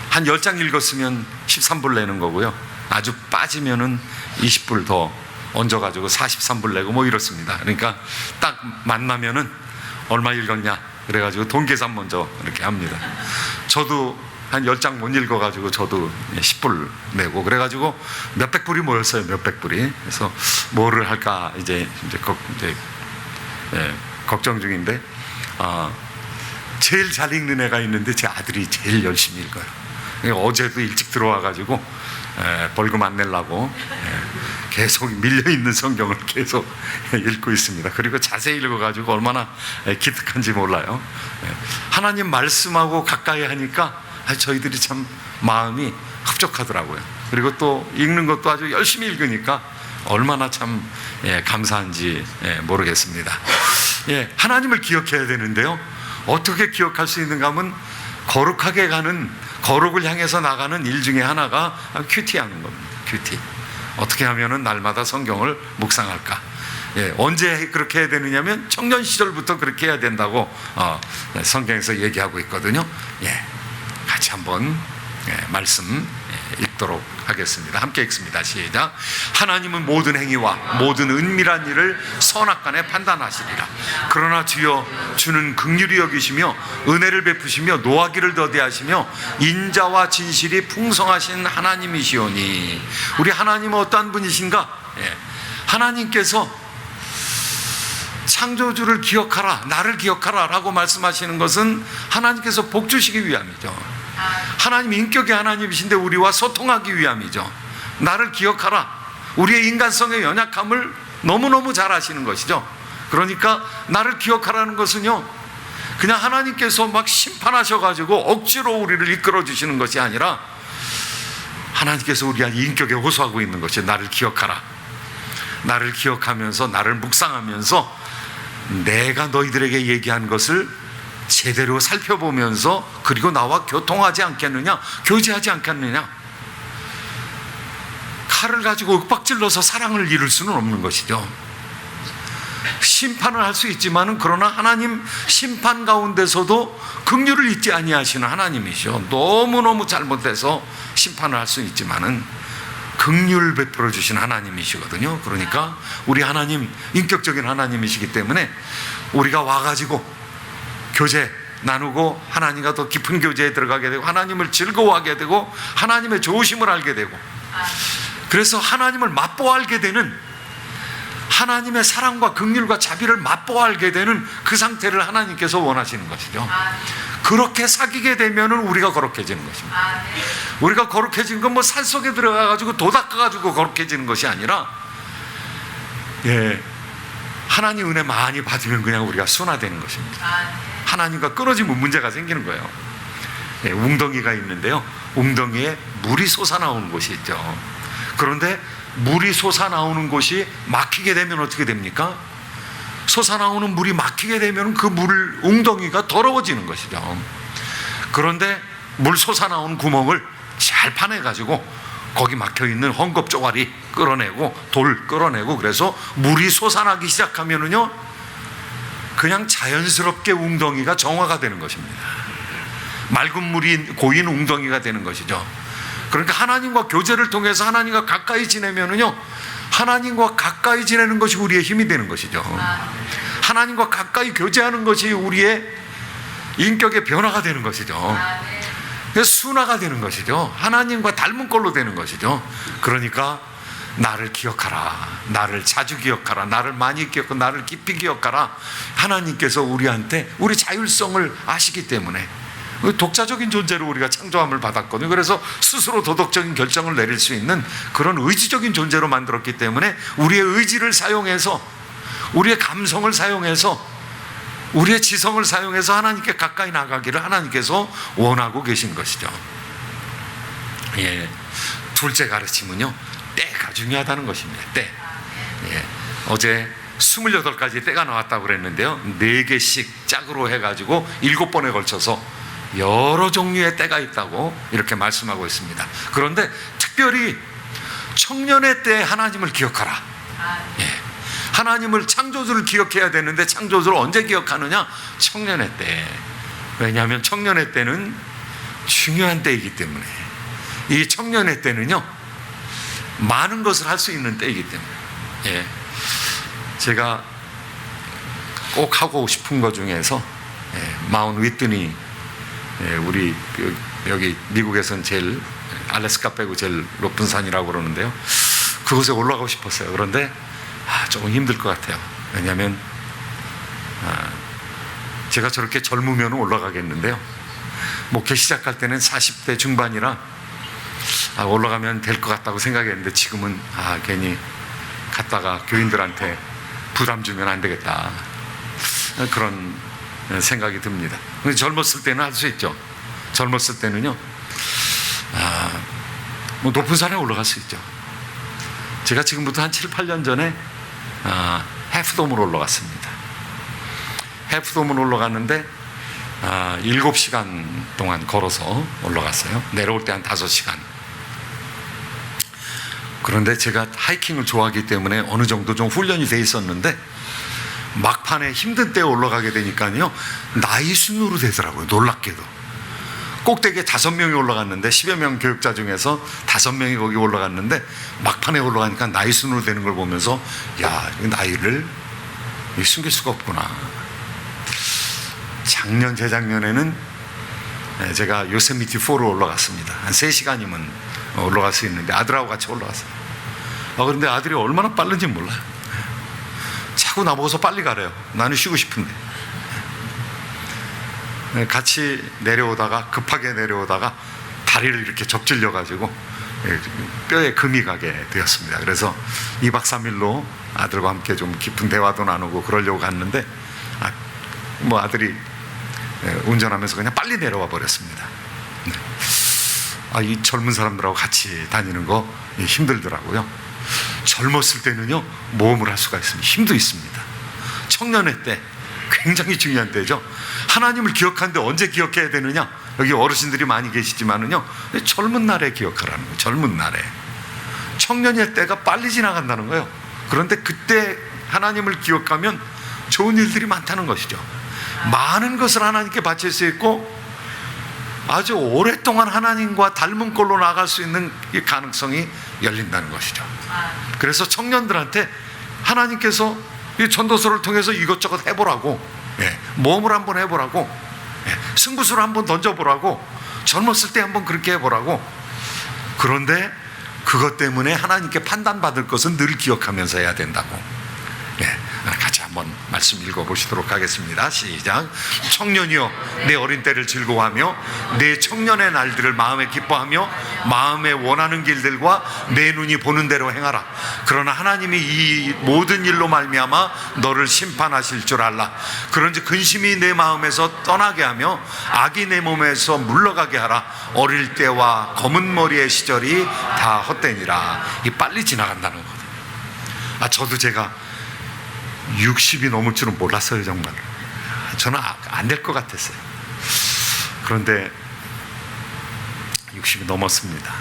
A: 한 10장 읽었으면 13불 내는 거고요. 아주 빠지면은 20불 더 얹어가지고 43불 내고 뭐 이렇습니다. 그러니까 딱 만나면은 얼마 읽었냐 그래가지고 돈 계산 먼저 이렇게 합니다. 저도 한 10장 못 읽어가지고 저도 10불 내고 그래가지고 몇백 불이 모였어요. 몇백 불이. 그래서 뭐를 할까 이제 걱정 중인데 제일 잘 읽는 애가 있는데 제 아들이 제일 열심히 읽어요. 어제도 일찍 들어와가지고 벌금 안 내려고 계속 밀려있는 성경을 계속 읽고 있습니다. 그리고 자세히 읽어가지고 얼마나 기특한지 몰라요. 하나님 말씀하고 가까이 하니까 저희들이 참 마음이 흡족하더라고요. 그리고 또 읽는 것도 아주 열심히 읽으니까 얼마나 참 감사한지 모르겠습니다. 하나님을 기억해야 되는데요. 어떻게 기억할 수 있는가 하면 거룩하게 가는, 거룩을 향해서 나가는 일 중에 하나가 큐티하는 겁니다. 큐티. 어떻게 하면은 날마다 성경을 묵상할까? 언제 그렇게 해야 되느냐면 청년 시절부터 그렇게 해야 된다고 성경에서 얘기하고 있거든요. 같이 한번 말씀 읽도록 하겠습니다. 함께 읽습니다. 시작. 하나님은 모든 행위와 모든 은밀한 일을 선악간에 판단하시리라. 그러나 주여 주는 긍휼히 여기시며 은혜를 베푸시며 노하기를 더디하시며 인자와 진실이 풍성하신 하나님이시오니. 우리 하나님은 어떠한 분이신가? 하나님께서 창조주를 기억하라, 나를 기억하라 라고 말씀하시는 것은 하나님께서 복 주시기 위함이죠. 하나님 인격의 하나님이신데 우리와 소통하기 위함이죠. 나를 기억하라. 우리의 인간성의 연약함을 너무너무 잘 아시는 것이죠. 그러니까 나를 기억하라는 것은요, 그냥 하나님께서 막 심판하셔가지고 억지로 우리를 이끌어 주시는 것이 아니라 하나님께서 우리의 인격에 호소하고 있는 것이 나를 기억하라. 나를 기억하면서 나를 묵상하면서 내가 너희들에게 얘기한 것을 제대로 살펴보면서 그리고 나와 교통하지 않겠느냐, 교제하지 않겠느냐. 칼을 가지고 윽박질러서 사랑을 이룰 수는 없는 것이죠. 심판을 할 수 있지만은 그러나 하나님 심판 가운데서도 긍휼을 잊지 아니하시는 하나님이시죠. 너무너무 잘못돼서 심판을 할 수 있지만은 긍휼 베풀어 주신 하나님이시거든요. 그러니까 우리 하나님 인격적인 하나님이시기 때문에 우리가 와가지고 교제 나누고 하나님과 더 깊은 교제에 들어가게 되고 하나님을 즐거워하게 되고 하나님의 좋으심을 알게 되고 그래서 하나님을 맛보아 알게 되는, 하나님의 사랑과 긍휼과 자비를 맛보아 알게 되는 그 상태를 하나님께서 원하시는 것이죠. 그렇게 사귀게 되면은 우리가 거룩해지는 것입니다. 우리가 거룩해진 건 뭐 산속에 들어가가지고 도 닦아가지고 거룩해지는 것이 아니라 하나님 은혜 많이 받으면 그냥 우리가 순화되는 것입니다. 하나님과 끊어지면 문제가 생기는 거예요. 웅덩이가 있는데요, 웅덩이에 물이 솟아나오는 곳이 있죠. 그런데 물이 솟아나오는 곳이 막히게 되면 어떻게 됩니까? 솟아나오는 물이 막히게 되면 그 물 웅덩이가 더러워지는 것이죠. 그런데 물 솟아나오는 구멍을 잘 파내가지고 거기 막혀있는 헝겊 쪼가리 끌어내고 돌 끌어내고 그래서 물이 솟아나기 시작하면은요, 그냥 자연스럽게 웅덩이가 정화가 되는 것입니다. 맑은 물이 고인 웅덩이가 되는 것이죠. 그러니까 하나님과 교제를 통해서 하나님과 가까이 지내면은요, 하나님과 가까이 지내는 것이 우리의 힘이 되는 것이죠. 하나님과 가까이 교제하는 것이 우리의 인격의 변화가 되는 것이죠. 그래서 순화가 되는 것이죠. 하나님과 닮은 꼴로 되는 것이죠. 그러니까 나를 기억하라, 나를 자주 기억하라, 나를 많이 기억하라, 나를 깊이 기억하라. 하나님께서 우리한테 우리 자율성을 아시기 때문에 독자적인 존재로 우리가 창조함을 받았거든요. 그래서 스스로 도덕적인 결정을 내릴 수 있는 그런 의지적인 존재로 만들었기 때문에 우리의 의지를 사용해서, 우리의 감성을 사용해서, 우리의 지성을 사용해서 하나님께 가까이 나가기를 하나님께서 원하고 계신 것이죠. 예. 둘째 가르침은요, 때가 중요하다는 것입니다. 때. 예. 어제 28가지 때가 나왔다고 그랬는데요, 4개씩 짝으로 해가지고 7번에 걸쳐서 여러 종류의 때가 있다고 이렇게 말씀하고 있습니다. 그런데 특별히 청년의 때 하나님을 기억하라. 예. 하나님을, 창조주를 기억해야 되는데 창조주를 언제 기억하느냐? 청년의 때. 왜냐하면 청년의 때는 중요한 때이기 때문에. 이 청년의 때는요, 많은 것을 할 수 있는 때이기 때문에. 예. 제가 꼭 하고 싶은 것 중에서 마운트 위트니, 우리 여기 미국에서는 제일, 알래스카 빼고 제일 높은 산이라고 그러는데요, 그곳에 올라가고 싶었어요. 그런데 조금 힘들 것 같아요. 왜냐하면 제가 저렇게 젊으면 올라가겠는데요, 목회 시작할 때는 40대 중반이라 올라가면 될 것 같다고 생각했는데 지금은 괜히 갔다가 교인들한테 부담 주면 안 되겠다, 그런 생각이 듭니다. 근데 젊었을 때는 할 수 있죠. 젊었을 때는요, 뭐 높은 산에 올라갈 수 있죠. 제가 지금부터 한 7, 8년 전에 해프돔으로 올라갔습니다. 해프돔으로 올라갔는데 7시간 동안 걸어서 올라갔어요. 내려올 때 한 5시간. 그런데 제가 하이킹을 좋아하기 때문에 어느 정도 좀 훈련이 돼 있었는데 막판에 힘든 때에 올라가게 되니까요, 나이 순으로 되더라고요. 놀랍게도 꼭대기에 5명이 올라갔는데, 10여 명 교육자 중에서 5명이 거기 올라갔는데 막판에 올라가니까 나이 순으로 되는 걸 보면서, 야, 나이를 숨길 수가 없구나. 재작년에는 제가 요세미티 4로 올라갔습니다. 한 3시간이면 올라갈 수 있는데 아들하고 같이 올라갔어요. 그런데 아들이 얼마나 빠른지 몰라요. 자꾸 나보고서 빨리 가래요. 나는 쉬고 싶은데. 같이 내려오다가, 급하게 내려오다가 다리를 이렇게 접질려 가지고 뼈에 금이 가게 되었습니다. 그래서 2박 3일로 아들과 함께 좀 깊은 대화도 나누고 그러려고 갔는데 뭐 아들이 운전하면서 그냥 빨리 내려와 버렸습니다. 이 젊은 사람들하고 같이 다니는 거 힘들더라고요. 젊었을 때는요, 모험을 할 수가 있습니다. 힘도 있습니다. 청년의 때 굉장히 중요한 때죠. 하나님을 기억하는데 언제 기억해야 되느냐? 여기 어르신들이 많이 계시지만은요, 젊은 날에 기억하라는 거예요. 젊은 날에. 청년의 때가 빨리 지나간다는 거예요. 그런데 그때 하나님을 기억하면 좋은 일들이 많다는 것이죠. 많은 것을 하나님께 바칠 수 있고 아주 오랫동안 하나님과 닮은 꼴로 나갈 수 있는 이 가능성이 열린다는 것이죠. 그래서 청년들한테 하나님께서 이 전도서를 통해서 이것저것 해보라고, 모험을 한번 해보라고, 승부수를 한번 던져보라고, 젊었을 때 한번 그렇게 해보라고. 그런데 그것 때문에 하나님께 판단받을 것은 늘 기억하면서 해야 된다고. 같이 한번 말씀 읽어보시도록 하겠습니다. 시작. 청년이여, 내 어린 때를 즐거워하며 내 청년의 날들을 마음에 기뻐하며 마음에 원하는 길들과 내 눈이 보는 대로 행하라. 그러나 하나님이 이 모든 일로 말미암아 너를 심판하실 줄 알라. 그런즉 근심이 내 마음에서 떠나게 하며 악이 내 몸에서 물러가게 하라. 어릴 때와 검은 머리의 시절이 다 헛되니라. 이 빨리 지나간다는 거예요. 저도 제가 60이 넘을 줄은 몰랐어요. 정말 저는 안 될 것 같았어요. 그런데 60이 넘었습니다.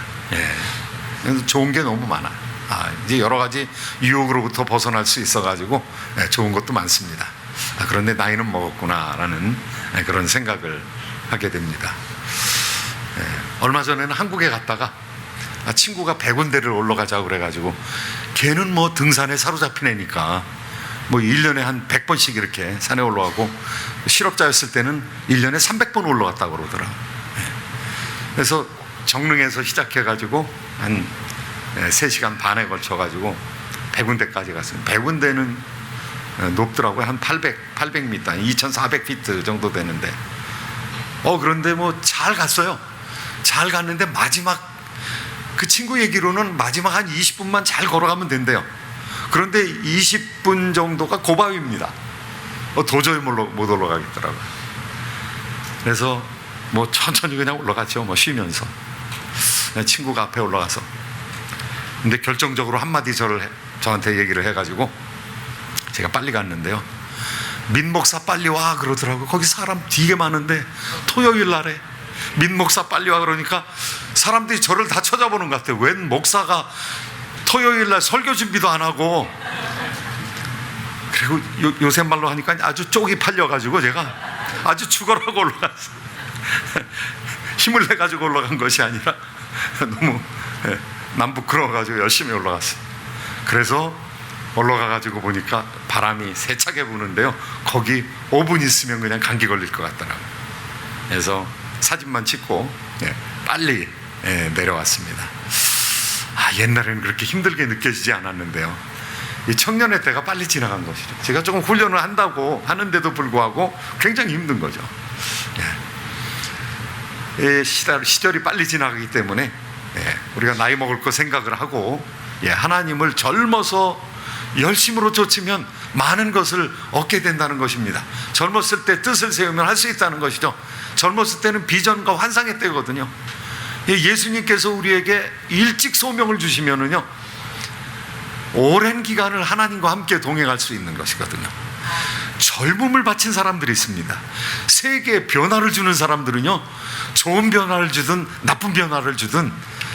A: 좋은 게 너무 많아요. 이제 여러 가지 유혹으로부터 벗어날 수 있어가지고 좋은 것도 많습니다. 그런데 나이는 먹었구나라는 그런 생각을 하게 됩니다. 얼마 전에는 한국에 갔다가 친구가 100군데를 올라가자고 그래가지고, 걔는 뭐 등산에 사로잡힌 애니까 뭐 1년에 한 100번씩 이렇게 산에 올라가고, 실업자였을 때는 1년에 300번 올라갔다고 그러더라고요. 그래서 정릉에서 시작해가지고 한 3시간 반에 걸쳐가지고 100군데까지 갔어요. 100군데는 높더라고요. 한 800m, 2400피트 정도 되는데 그런데 뭐 잘 갔어요. 잘 갔는데 마지막 그 친구 얘기로는 마지막 한 20분만 잘 걸어가면 된대요. 그런데 20분 정도가 고바위입니다. 도저히 못 올라가겠더라고요. 그래서 뭐 천천히 그냥 올라갔죠. 뭐 쉬면서. 친구가 앞에 올라가서. 근데 결정적으로 한마디 저한테 얘기를 해가지고 제가 빨리 갔는데요. 민 목사 빨리 와 그러더라고요. 거기 사람 되게 많은데 토요일 날에 민 목사 빨리 와 그러니까 사람들이 저를 다 쳐다보는 것 같아요. 웬 목사가 토요일 날 설교 준비도 안 하고. 그리고 요새 말로 하니까 아주 쪽이 팔려가지고 제가 아주 죽어라고 올라갔어요. 힘을 내가지고 올라간 것이 아니라 너무 난 부끄러워가지고 열심히 올라갔어요. 그래서 올라가가지고 보니까 바람이 세차게 부는데요. 거기 5분 있으면 그냥 감기 걸릴 것 같더라고요. 그래서 사진만 찍고 빨리 내려왔습니다. 옛날에는 그렇게 힘들게 느껴지지 않았는데요. 이 청년의 때가 빨리 지나간 것이죠. 제가 조금 훈련을 한다고 하는데도 불구하고 굉장히 힘든 거죠. 시절이 빨리 지나가기 때문에 우리가 나이 먹을 거 생각을 하고 하나님을 젊어서 열심으로 쫓으면 많은 것을 얻게 된다는 것입니다. 젊었을 때 뜻을 세우면 할 수 있다는 것이죠. 젊었을 때는 비전과 환상의 때거든요. 예수님께서 우리에게 일찍 소명을 주시면은요, 오랜 기간을 하나님과 함께 동행할 수 있는 것이거든요. 젊음을 바친 사람들이 있습니다. 세계에 변화를 주는 사람들은요, 좋은 변화를 주든 나쁜 변화를 주든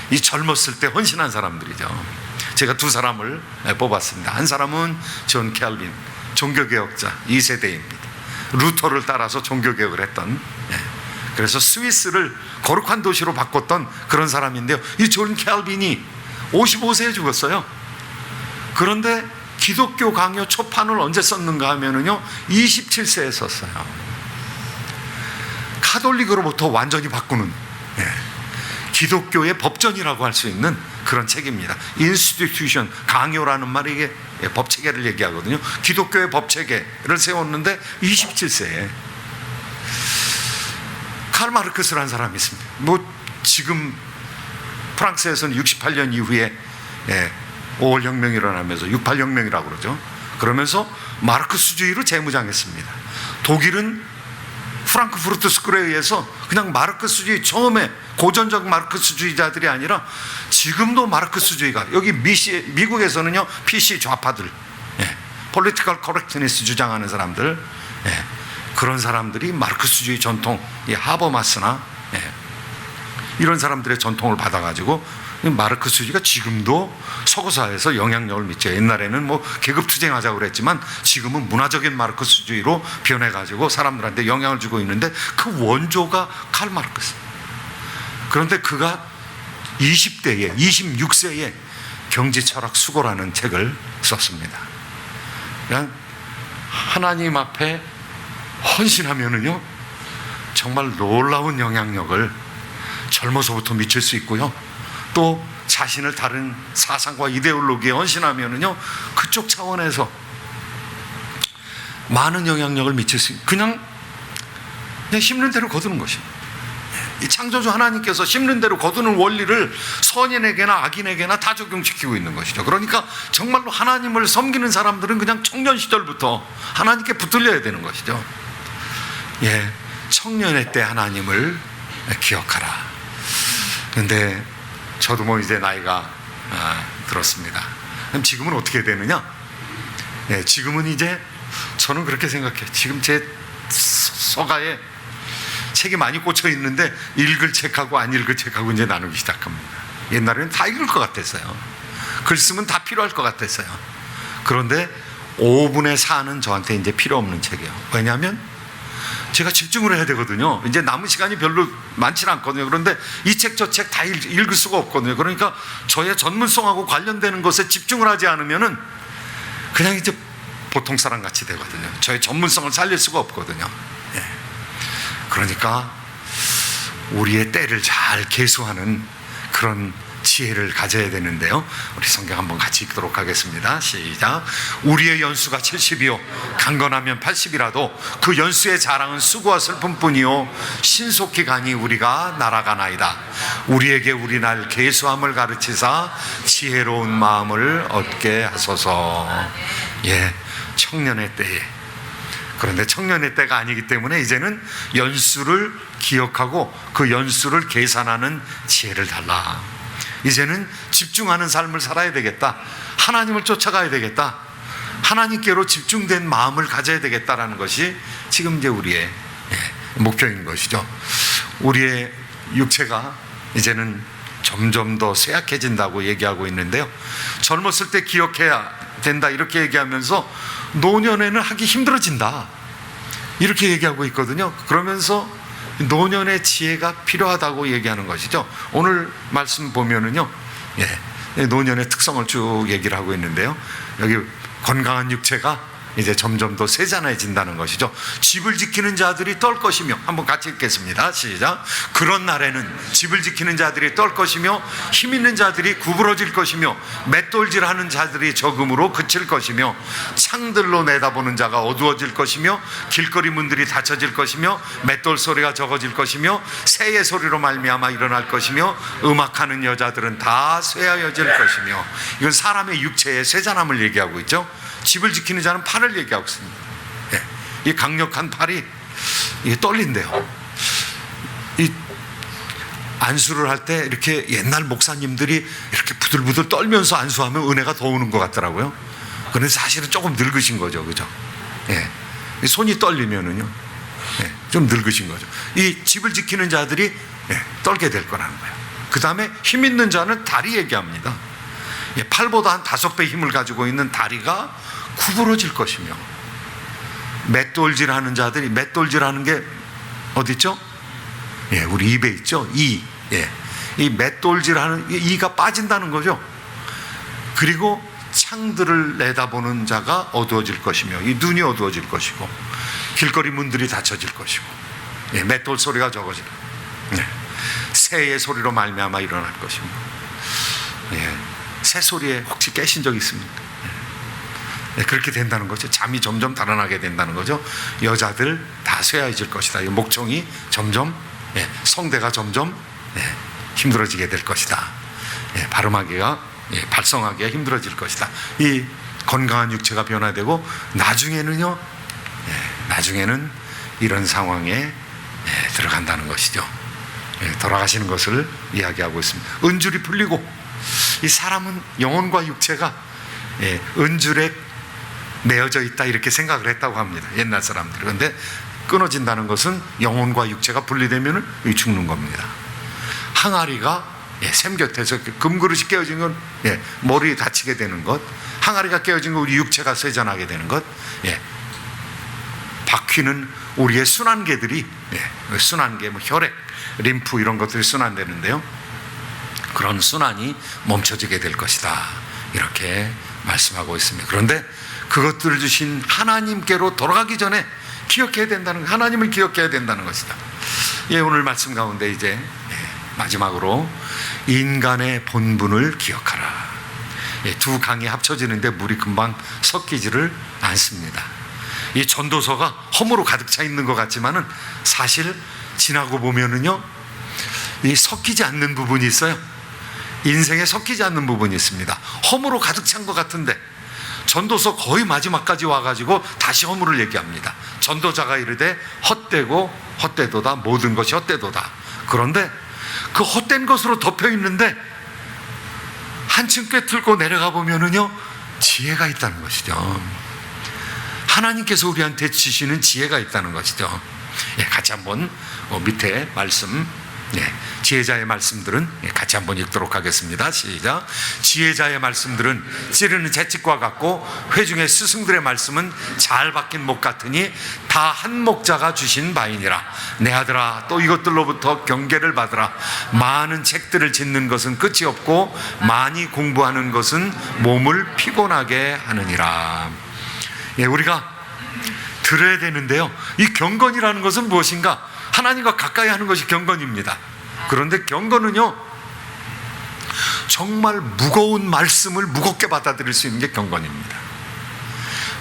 A: 이 젊었을 때 헌신한 사람들이죠. 제가 두 사람을 뽑았습니다. 한 사람은 존 켈빈, 종교개혁자 2세대입니다. 루터를 따라서 종교개혁을 했던, 그래서 스위스를 거룩한 도시로 바꿨던 그런 사람인데요. 이 존 켈빈이 55세에 죽었어요. 그런데 기독교 강요 초판을 언제 썼는가 하면은요, 27세에 썼어요. 카톨릭으로부터 완전히 바꾸는 기독교의 법전이라고 할 수 있는 그런 책입니다. 인스티튜션, 강요라는 말이 이게 법체계를 얘기하거든요. 기독교의 법체계를 세웠는데 27세에. 칼 마르크스라는 사람이 있습니다. 뭐 지금 프랑스에서는 68년 이후에 5월 혁명이 일어나면서 68혁명이라고 그러죠. 그러면서 마르크스주의로 재무장했습니다. 독일은 프랑크푸르트 스쿨에 의해서 그냥 마르크스주의, 처음에 고전적 마르크스주의자들이 아니라 지금도 마르크스주의가, 여기 미국에서는요 PC 좌파들, political correctness 주장하는 사람들, 그런 사람들이 마르크스주의 전통, 하버마스나 이런 사람들의 전통을 받아가지고 마르크스주의가 지금도 서구사회에서 영향력을 미쳐요. 옛날에는 뭐 계급투쟁하자고 그랬지만 지금은 문화적인 마르크스주의로 변해가지고 사람들한테 영향을 주고 있는데 그 원조가 칼 마르크스. 그런데 그가 20대에 26세에 경제철학 수고라는 책을 썼습니다. 그냥 하나님 앞에 헌신하면은요 정말 놀라운 영향력을 젊어서부터 미칠 수 있고요, 또 자신을 다른 사상과 이데올로기에 헌신하면은요 그쪽 차원에서 많은 영향력을 미칠 수 있는, 그냥 심는 대로 거두는 것입니다. 이 창조주 하나님께서 심는 대로 거두는 원리를 선인에게나 악인에게나 다 적용시키고 있는 것이죠. 그러니까 정말로 하나님을 섬기는 사람들은 그냥 청년 시절부터 하나님께 붙들려야 되는 것이죠. 청년의 때 하나님을 기억하라. 그런데 저도 뭐 이제 나이가 들었습니다. 그럼 지금은 어떻게 되느냐? 지금은 이제 저는 그렇게 생각해요. 지금 제 서가에 책이 많이 꽂혀 있는데 읽을 책하고 안 읽을 책하고 이제 나누기 시작합니다. 옛날에는 다 읽을 것 같았어요. 글 쓰면 다 필요할 것 같았어요. 그런데 5분의 4는 저한테 이제 필요 없는 책이에요. 왜냐하면 제가 집중을 해야 되거든요. 이제 남은 시간이 별로 많지는 않거든요. 그런데 이 책 저 책 다 읽을 수가 없거든요. 그러니까 저의 전문성하고 관련되는 것에 집중을 하지 않으면은 그냥 이제 보통 사람 같이 되거든요. 저의 전문성을 살릴 수가 없거든요. 그러니까 우리의 때를 잘 계수하는 그런 지혜를 가져야 되는데요. 우리 성경 한번 같이 읽도록 하겠습니다. 시작. 우리의 연수가 70이요 강건하면 80이라도 그 연수의 자랑은 수고와 슬픔뿐이요 신속히 가니 우리가 날아가나이다. 우리에게 우리 날 계수함을 가르치사 지혜로운 마음을 얻게 하소서. 예, 청년의 때에. 그런데 청년의 때가 아니기 때문에 이제는 연수를 기억하고 그 연수를 계산하는 지혜를 달라. 이제는 집중하는 삶을 살아야 되겠다. 하나님을 쫓아가야 되겠다. 하나님께로 집중된 마음을 가져야 되겠다라는 것이 지금 이제 우리의 목표인 것이죠. 우리의 육체가 이제는 점점 더 쇠약해진다고 얘기하고 있는데요. 젊었을 때 기억해야 된다 이렇게 얘기하면서 노년에는 하기 힘들어진다 이렇게 얘기하고 있거든요. 그러면서 노년의 지혜가 필요하다고 얘기하는 것이죠. 오늘 말씀 보면은요, 노년의 특성을 쭉 얘기를 하고 있는데요. 여기 건강한 육체가 이제 점점 더 세잔해진다는 것이죠. 집을 지키는 자들이 떨 것이며, 한번 같이 읽겠습니다. 시작. 그런 날에는 집을 지키는 자들이 떨 것이며 힘 있는 자들이 구부러질 것이며 맷돌질하는 자들이 적음으로 그칠 것이며 창들로 내다보는 자가 어두워질 것이며 길거리 문들이 닫혀질 것이며 맷돌 소리가 적어질 것이며 새의 소리로 말미암아 일어날 것이며 음악하는 여자들은 다 쇠하여질 것이며. 이건 사람의 육체의 쇠잔함을 얘기하고 있죠. 집을 지키는 자는 팔을 얘기하고 있습니다. 이 강력한 팔이 떨린대요. 이 안수를 할 때 이렇게 옛날 목사님들이 이렇게 부들부들 떨면서 안수하면 은혜가 더 오는 것 같더라고요. 그런데 사실은 조금 늙으신 거죠, 그죠? 손이 떨리면은요, 좀 늙으신 거죠. 이 집을 지키는 자들이 떨게 될 거라는 거예요. 그 다음에 힘 있는 자는 다리 얘기합니다. 팔보다 한 5배 힘을 가지고 있는 다리가 구부러질 것이며 맷돌질하는 자들이, 맷돌질하는 게 어디 있죠? 우리 입에 있죠. 이 맷돌질하는 이가 빠진다는 거죠. 그리고 창들을 내다보는 자가 어두워질 것이며 이 눈이 어두워질 것이고 길거리 문들이 닫혀질 것이고 맷돌 소리가 적어질 새의 소리로 말미암아 일어날 것이며. 새 소리에 혹시 깨신 적 있습니까? 그렇게 된다는 거죠. 잠이 점점 달아나게 된다는 거죠. 여자들 다 쇠해질 것이다. 이 목청이 점점, 성대가 점점 힘들어지게 될 것이다. 발음하기가, 발성하기가 힘들어질 것이다. 이 건강한 육체가 변화되고 나중에는요, 나중에는 이런 상황에 들어간다는 것이죠. 돌아가시는 것을 이야기하고 있습니다. 은줄이 풀리고, 이 사람은 영혼과 육체가 은줄에 매어져 있다 이렇게 생각을 했다고 합니다. 옛날 사람들이. 그런데 끊어진다는 것은 영혼과 육체가 분리되면 죽는 겁니다. 항아리가 샘 곁에서 금그릇이 깨어진 건 머리 다치게 되는 것, 항아리가 깨어진 건 우리 육체가 쇠잔하게 되는 것, 바퀴는 우리의 순환계들이 순환계, 혈액, 림프 이런 것들이 순환되는데요. 그런 순환이 멈춰지게 될 것이다 이렇게 말씀하고 있습니다. 그런데 그것들을 주신 하나님께로 돌아가기 전에 기억해야 된다는, 하나님을 기억해야 된다는 것이다. 오늘 말씀 가운데 이제 마지막으로 인간의 본분을 기억하라. 두 강이 합쳐지는데 물이 금방 섞이지를 않습니다. 이 전도서가 허무로 가득 차 있는 것 같지만은 사실 지나고 보면은요, 이 섞이지 않는 부분이 있어요. 인생에 섞이지 않는 부분이 있습니다. 허무로 가득 찬 것 같은데 전도서 거의 마지막까지 와가지고 다시 허무를 얘기합니다. 전도자가 이르되 헛되고 헛되도다, 모든 것이 헛되도다. 그런데 그 헛된 것으로 덮여 있는데 한층 꿰뚫고 내려가 보면은요, 지혜가 있다는 것이죠. 하나님께서 우리한테 주시는 지혜가 있다는 것이죠. 같이 한번 밑에 말씀, 지혜자의 말씀들은 같이 한번 읽도록 하겠습니다. 시작. 지혜자의 말씀들은 찌르는 채찍과 같고 회중의 스승들의 말씀은 잘 박힌 목 같으니 다 한 목자가 주신 바이니라. 내 아들아, 또 이것들로부터 경계를 받으라. 많은 책들을 짓는 것은 끝이 없고 많이 공부하는 것은 몸을 피곤하게 하느니라. 우리가 들어야 되는데요, 이 경건이라는 것은 무엇인가? 하나님과 가까이 하는 것이 경건입니다. 그런데 경건은요, 정말 무거운 말씀을 무겁게 받아들일 수 있는 게 경건입니다.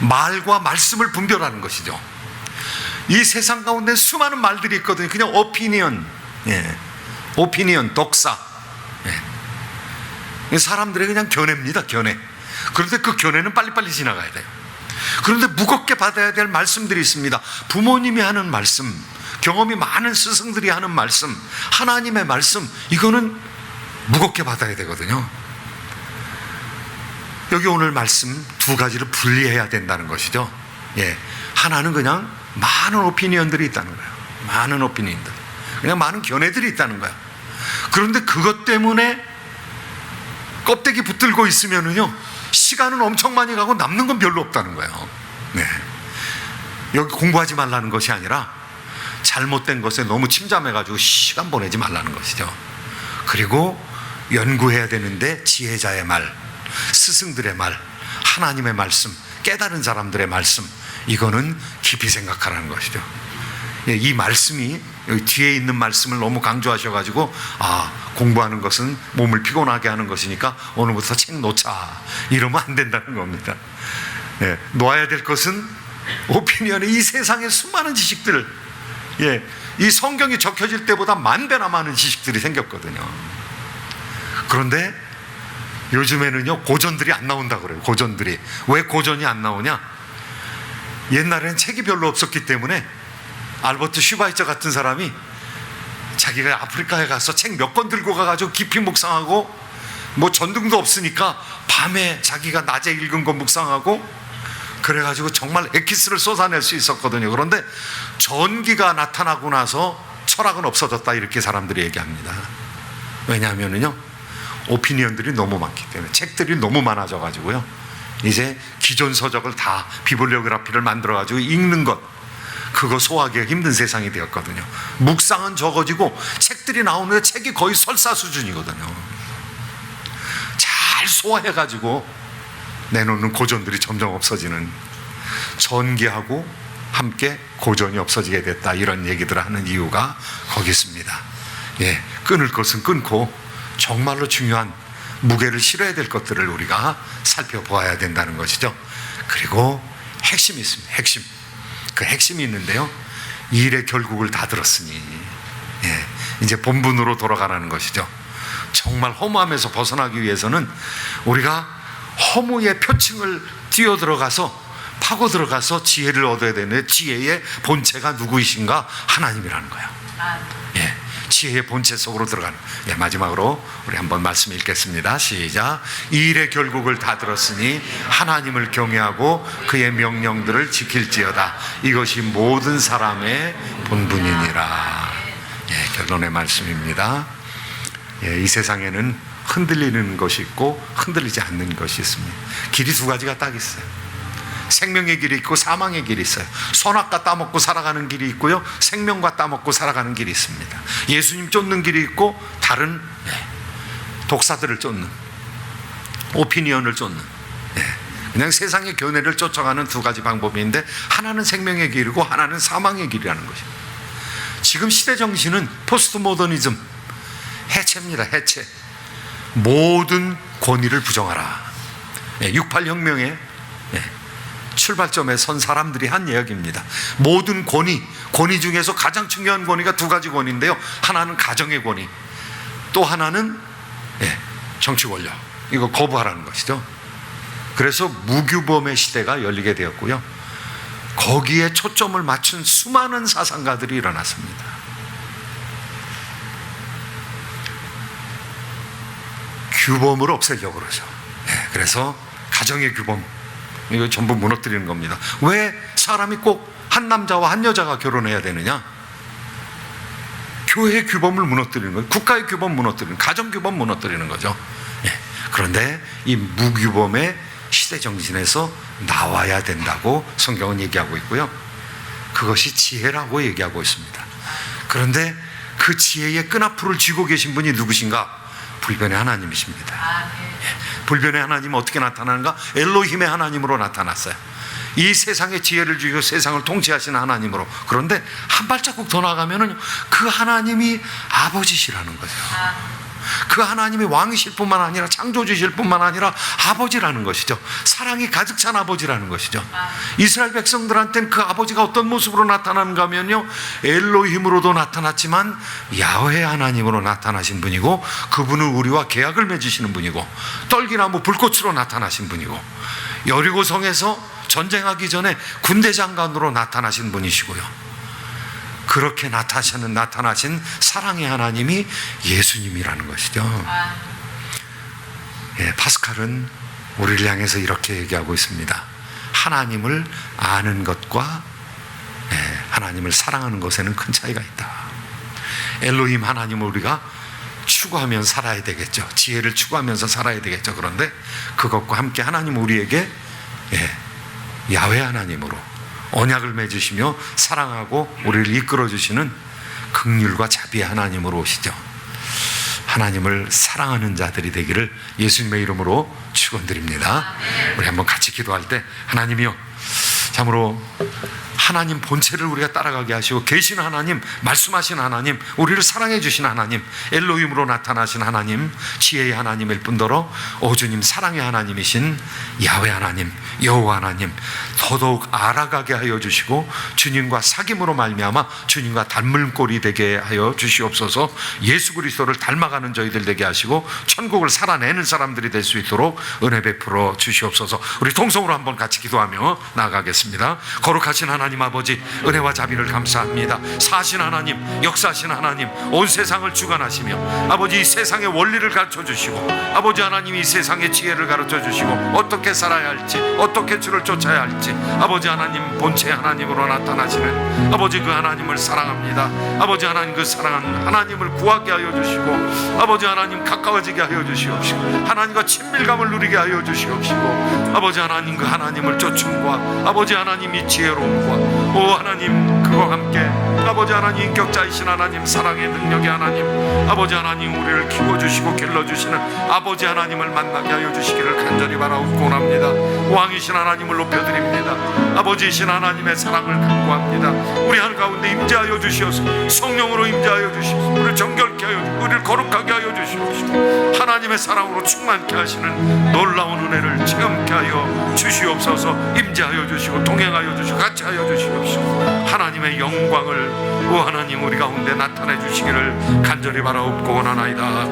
A: 말과 말씀을 분별하는 것이죠. 이 세상 가운데 수많은 말들이 있거든요. 그냥 오피니언, 독사. 사람들의 그냥 견해입니다, 견해. 그런데 그 견해는 빨리빨리 지나가야 돼요. 그런데 무겁게 받아야 될 말씀들이 있습니다. 부모님이 하는 말씀, 경험이 많은 스승들이 하는 말씀, 하나님의 말씀, 이거는 무겁게 받아야 되거든요. 여기 오늘 말씀 두 가지를 분리해야 된다는 것이죠. 하나는 그냥 많은 오피니언들이 있다는 거예요. 많은 오피니언들, 그냥 많은 견해들이 있다는 거예요. 그런데 그것 때문에 껍데기 붙들고 있으면은요, 시간은 엄청 많이 가고 남는 건 별로 없다는 거예요. 여기 공부하지 말라는 것이 아니라 잘못된 것에 너무 침잠해가지고 시간 보내지 말라는 것이죠. 그리고 연구해야 되는데 지혜자의 말, 스승들의 말, 하나님의 말씀, 깨달은 사람들의 말씀, 이거는 깊이 생각하라는 것이죠. 이 말씀이 여기 뒤에 있는 말씀을 너무 강조하셔가지고 공부하는 것은 몸을 피곤하게 하는 것이니까 오늘부터 책 놓자, 이러면 안 된다는 겁니다. 놓아야 될 것은 오피니언의 이 세상의 수많은 지식들, 이 성경이 적혀질 때보다 만 배나 많은 지식들이 생겼거든요. 그런데 요즘에는요, 고전들이 안 나온다고 그래요. 고전들이. 왜 고전이 안 나오냐? 옛날에는 책이 별로 없었기 때문에 알버트 슈바이처 같은 사람이 자기가 아프리카에 가서 책 몇 권 들고 가가지고 깊이 묵상하고, 뭐 전등도 없으니까 밤에 자기가 낮에 읽은 거 묵상하고, 그래가지고 정말 엑기스를 쏟아낼 수 있었거든요. 그런데 전기가 나타나고 나서 철학은 없어졌다, 이렇게 사람들이 얘기합니다. 왜냐하면요, 오피니언들이 너무 많기 때문에, 책들이 너무 많아져가지고요, 이제 기존 서적을 다 비블리오그라피를 만들어가지고 읽는 것, 그거 소화하기가 힘든 세상이 되었거든요. 묵상은 적어지고 책들이 나오는데 책이 거의 설사 수준이거든요. 잘 소화해가지고 내놓는 고전들이 점점 없어지는, 전기하고 함께 고전이 없어지게 됐다, 이런 얘기들을 하는 이유가 거기 있습니다. 끊을 것은 끊고 정말로 중요한 무게를 실어야 될 것들을 우리가 살펴보아야 된다는 것이죠. 그리고 핵심이 있습니다. 핵심. 그 핵심이 있는데요, 일의 결국을 다 들었으니, 이제 본분으로 돌아가라는 것이죠. 정말 허무함에서 벗어나기 위해서는 우리가 허무의 표층을 뛰어 들어가서, 파고 들어가서 지혜를 얻어야 되는데, 지혜의 본체가 누구이신가? 하나님이라는 거예요. 지혜의 본체 속으로 들어가는. 마지막으로 우리 한번 말씀 읽겠습니다. 시작. 이 일의 결국을 다 들었으니 하나님을 경외하고 그의 명령들을 지킬지어다. 이것이 모든 사람의 본분이니라. 결론의 말씀입니다. 이 세상에는 흔들리는 것이 있고 흔들리지 않는 것이 있습니다. 길이 두 가지가 딱 있어요. 생명의 길이 있고 사망의 길이 있어요. 선악과 따먹고 살아가는 길이 있고요, 생명과 따먹고 살아가는 길이 있습니다. 예수님 쫓는 길이 있고, 다른 독사들을 쫓는, 오피니언을 쫓는, 그냥 세상의 견해를 쫓아가는 두 가지 방법인데, 하나는 생명의 길이고 하나는 사망의 길이라는 것입니다. 지금 시대 정신은 포스트 모더니즘, 해체입니다. 해체. 모든 권위를 부정하라. 68혁명에 출발점에 선 사람들이 한 이야기입니다. 모든 권위 중에서 가장 중요한 권위가 두 가지 권위인데요, 하나는 가정의 권위, 또 하나는 정치 권력. 이거 거부하라는 것이죠. 그래서 무규범의 시대가 열리게 되었고요, 거기에 초점을 맞춘 수많은 사상가들이 일어났습니다. 규범을 없애려고 그러죠. 그래서 가정의 규범, 이거 전부 무너뜨리는 겁니다. 왜 사람이 꼭 한 남자와 한 여자가 결혼해야 되느냐? 교회의 규범을 무너뜨리는 거예요. 국가의 규범 무너뜨리는, 가정 규범 무너뜨리는 거죠. 그런데 이 무규범의 시대 정신에서 나와야 된다고 성경은 얘기하고 있고요, 그것이 지혜라고 얘기하고 있습니다. 그런데 그 지혜의 끈앞풀을 쥐고 계신 분이 누구신가? 불변의 하나님이십니다. 불변의 하나님은 어떻게 나타나는가? 엘로힘의 하나님으로 나타났어요. 이 세상의 지혜를 주시고 세상을 통치하시는 하나님으로. 그런데 한 발자국 더 나가면은 그 하나님이 아버지시라는 거죠. 그 하나님이 왕이실 뿐만 아니라 창조주실 뿐만 아니라 아버지라는 것이죠. 사랑이 가득 찬 아버지라는 것이죠. 이스라엘 백성들한테는 그 아버지가 어떤 모습으로 나타나는가 하면요, 엘로힘으로도 나타났지만 야훼 하나님으로 나타나신 분이고, 그분은 우리와 계약을 맺으시는 분이고, 떨기나무 불꽃으로 나타나신 분이고, 여리고성에서 전쟁하기 전에 군대 장관으로 나타나신 분이시고요, 그렇게 나타나신 사랑의 하나님이 예수님이라는 것이죠. 예, 파스칼은 우리를 향해서 이렇게 얘기하고 있습니다. 하나님을 아는 것과 하나님을 사랑하는 것에는 큰 차이가 있다. 엘로힘 하나님을 우리가 추구하면 살아야 되겠죠. 지혜를 추구하면서 살아야 되겠죠. 그런데 그것과 함께 하나님은 우리에게 야훼 하나님으로 언약을 맺으시며 사랑하고 우리를 이끌어주시는 긍휼과 자비의 하나님으로 오시죠. 하나님을 사랑하는 자들이 되기를 예수님의 이름으로 축원드립니다. 우리 한번 같이 기도할 때, 하나님이요, 참으로 하나님 본체를 우리가 따라가게 하시고, 계신 하나님, 말씀하신 하나님, 우리를 사랑해 주신 하나님, 엘로힘으로 나타나신 하나님, 지혜의 하나님일 뿐더러 주님 사랑의 하나님이신 야훼 하나님, 여호와 하나님 더더욱 알아가게 하여 주시고, 주님과 사귐으로 말미암아 주님과 닮은 꼴이 되게 하여 주시옵소서. 예수 그리스도를 닮아가는 저희들 되게 하시고 천국을 살아내는 사람들이 될 수 있도록 은혜 베풀어 주시옵소서. 우리 통성으로 한번 같이 기도하며 나아가겠습니다. 거룩하신 하나님 아버지, 은혜와 자비를 감사합니다. 사신 하나님, 역사하신 하나님, 온 세상을 주관하시며 아버지 이 세상의 원리를 가르쳐 주시고, 아버지 하나님 이 세상의 지혜를 가르쳐 주시고, 어떻게 살아야 할지, 어떻게 주를 쫓아야 할지, 아버지 하나님 본체 하나님으로 나타나시는 아버지 그 하나님을 사랑합니다. 아버지 하나님 그 사랑하는 하나님을 구하게 하여 주시고, 아버지 하나님 가까워지게 하여 주시옵시고, 하나님과 친밀감을 누리게 하여 주시옵시고, 아버지 하나님 그 하나님을 쫓음과 아버지 하나님이 지혜로움과 하나님 그와 함께 아버지 하나님 인격자이신 하나님, 사랑의 능력의 하나님, 아버지 하나님 우리를 키워주시고 길러주시는 아버지 하나님을 만나게 하여 주시기를 간절히 바라옵고 합니다. 왕이신 하나님을 높여드립니다. 아버지이신 하나님의 사랑을 간구합니다. 우리 한가운데 임재하여 주시옵소서. 성령으로 임재하여 주시옵소서. 우리를 정결케 하여 주시옵소서. 우리를 거룩하게 하여 주시옵소서. 하나님의 사랑으로 충만케 하시는 놀라운 은혜를 체험케 하여 주시옵소서. 임재하여 주시고 동행하여 주시고 같이 하여 주시옵소서. 하나님의 영광을 하나님 우리 가운데 나타내 주시기를 간절히 바라옵고 원하나이다.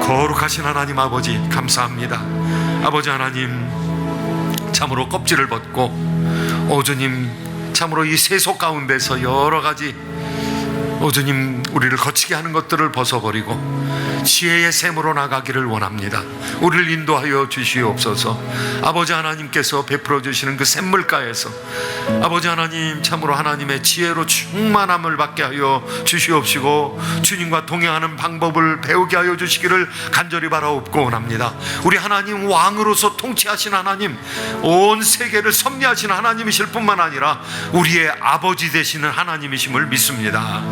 A: 거룩하신 하나님 아버지 감사합니다. 아버지 하나님 참으로 껍질을 벗고 주님 참으로 이 세속 가운데서 여러 가지 주님 우리를 거치게 하는 것들을 벗어버리고 지혜의 샘으로 나가기를 원합니다. 우리를 인도하여 주시옵소서. 아버지 하나님께서 베풀어 주시는 그 샘물가에서 아버지 하나님 참으로 하나님의 지혜로 충만함을 받게 하여 주시옵시고, 주님과 동행하는 방법을 배우게 하여 주시기를 간절히 바라옵고 원합니다. 우리 하나님 왕으로서 통치하신 하나님, 온 세계를 섭리하신 하나님이실 뿐만 아니라 우리의 아버지 되시는 하나님이심을 믿습니다.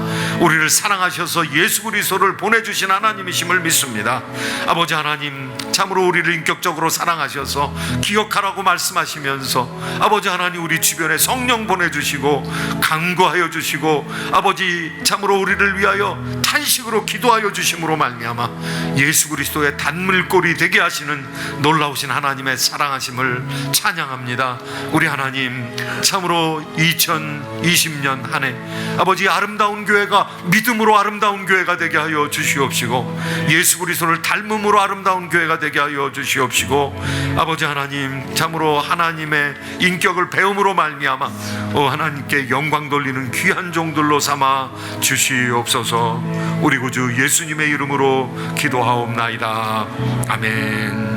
A: 우리를 사랑하셔서 예수 그리스도를 보내주신 하나님이심을 믿습니다. 아버지 하나님 참으로 우리를 인격적으로 사랑하셔서 기억하라고 말씀하시면서 아버지 하나님 우리 주변에 성령 보내주시고 강구하여 주시고 아버지 참으로 우리를 위하여 탄식으로 기도하여 주심으로 말미암아 예수 그리스도의 단물골이 되게 하시는 놀라우신 하나님의 사랑하심을 찬양합니다. 우리 하나님 참으로 2020년 한 해 아버지 아름다운 교회가 믿음으로 아름다운 교회가 되게 하여 주시옵시고, 예수 그리스도를 닮음으로 아름다운 교회가 되게 하여 주시옵시고, 아버지 하나님 참으로 하나님의 인격을 배움으로 말미암아 하나님께 영광 돌리는 귀한 종들로 삼아 주시옵소서. 우리 구주 예수님의 이름으로 기도하옵나이다. 아멘.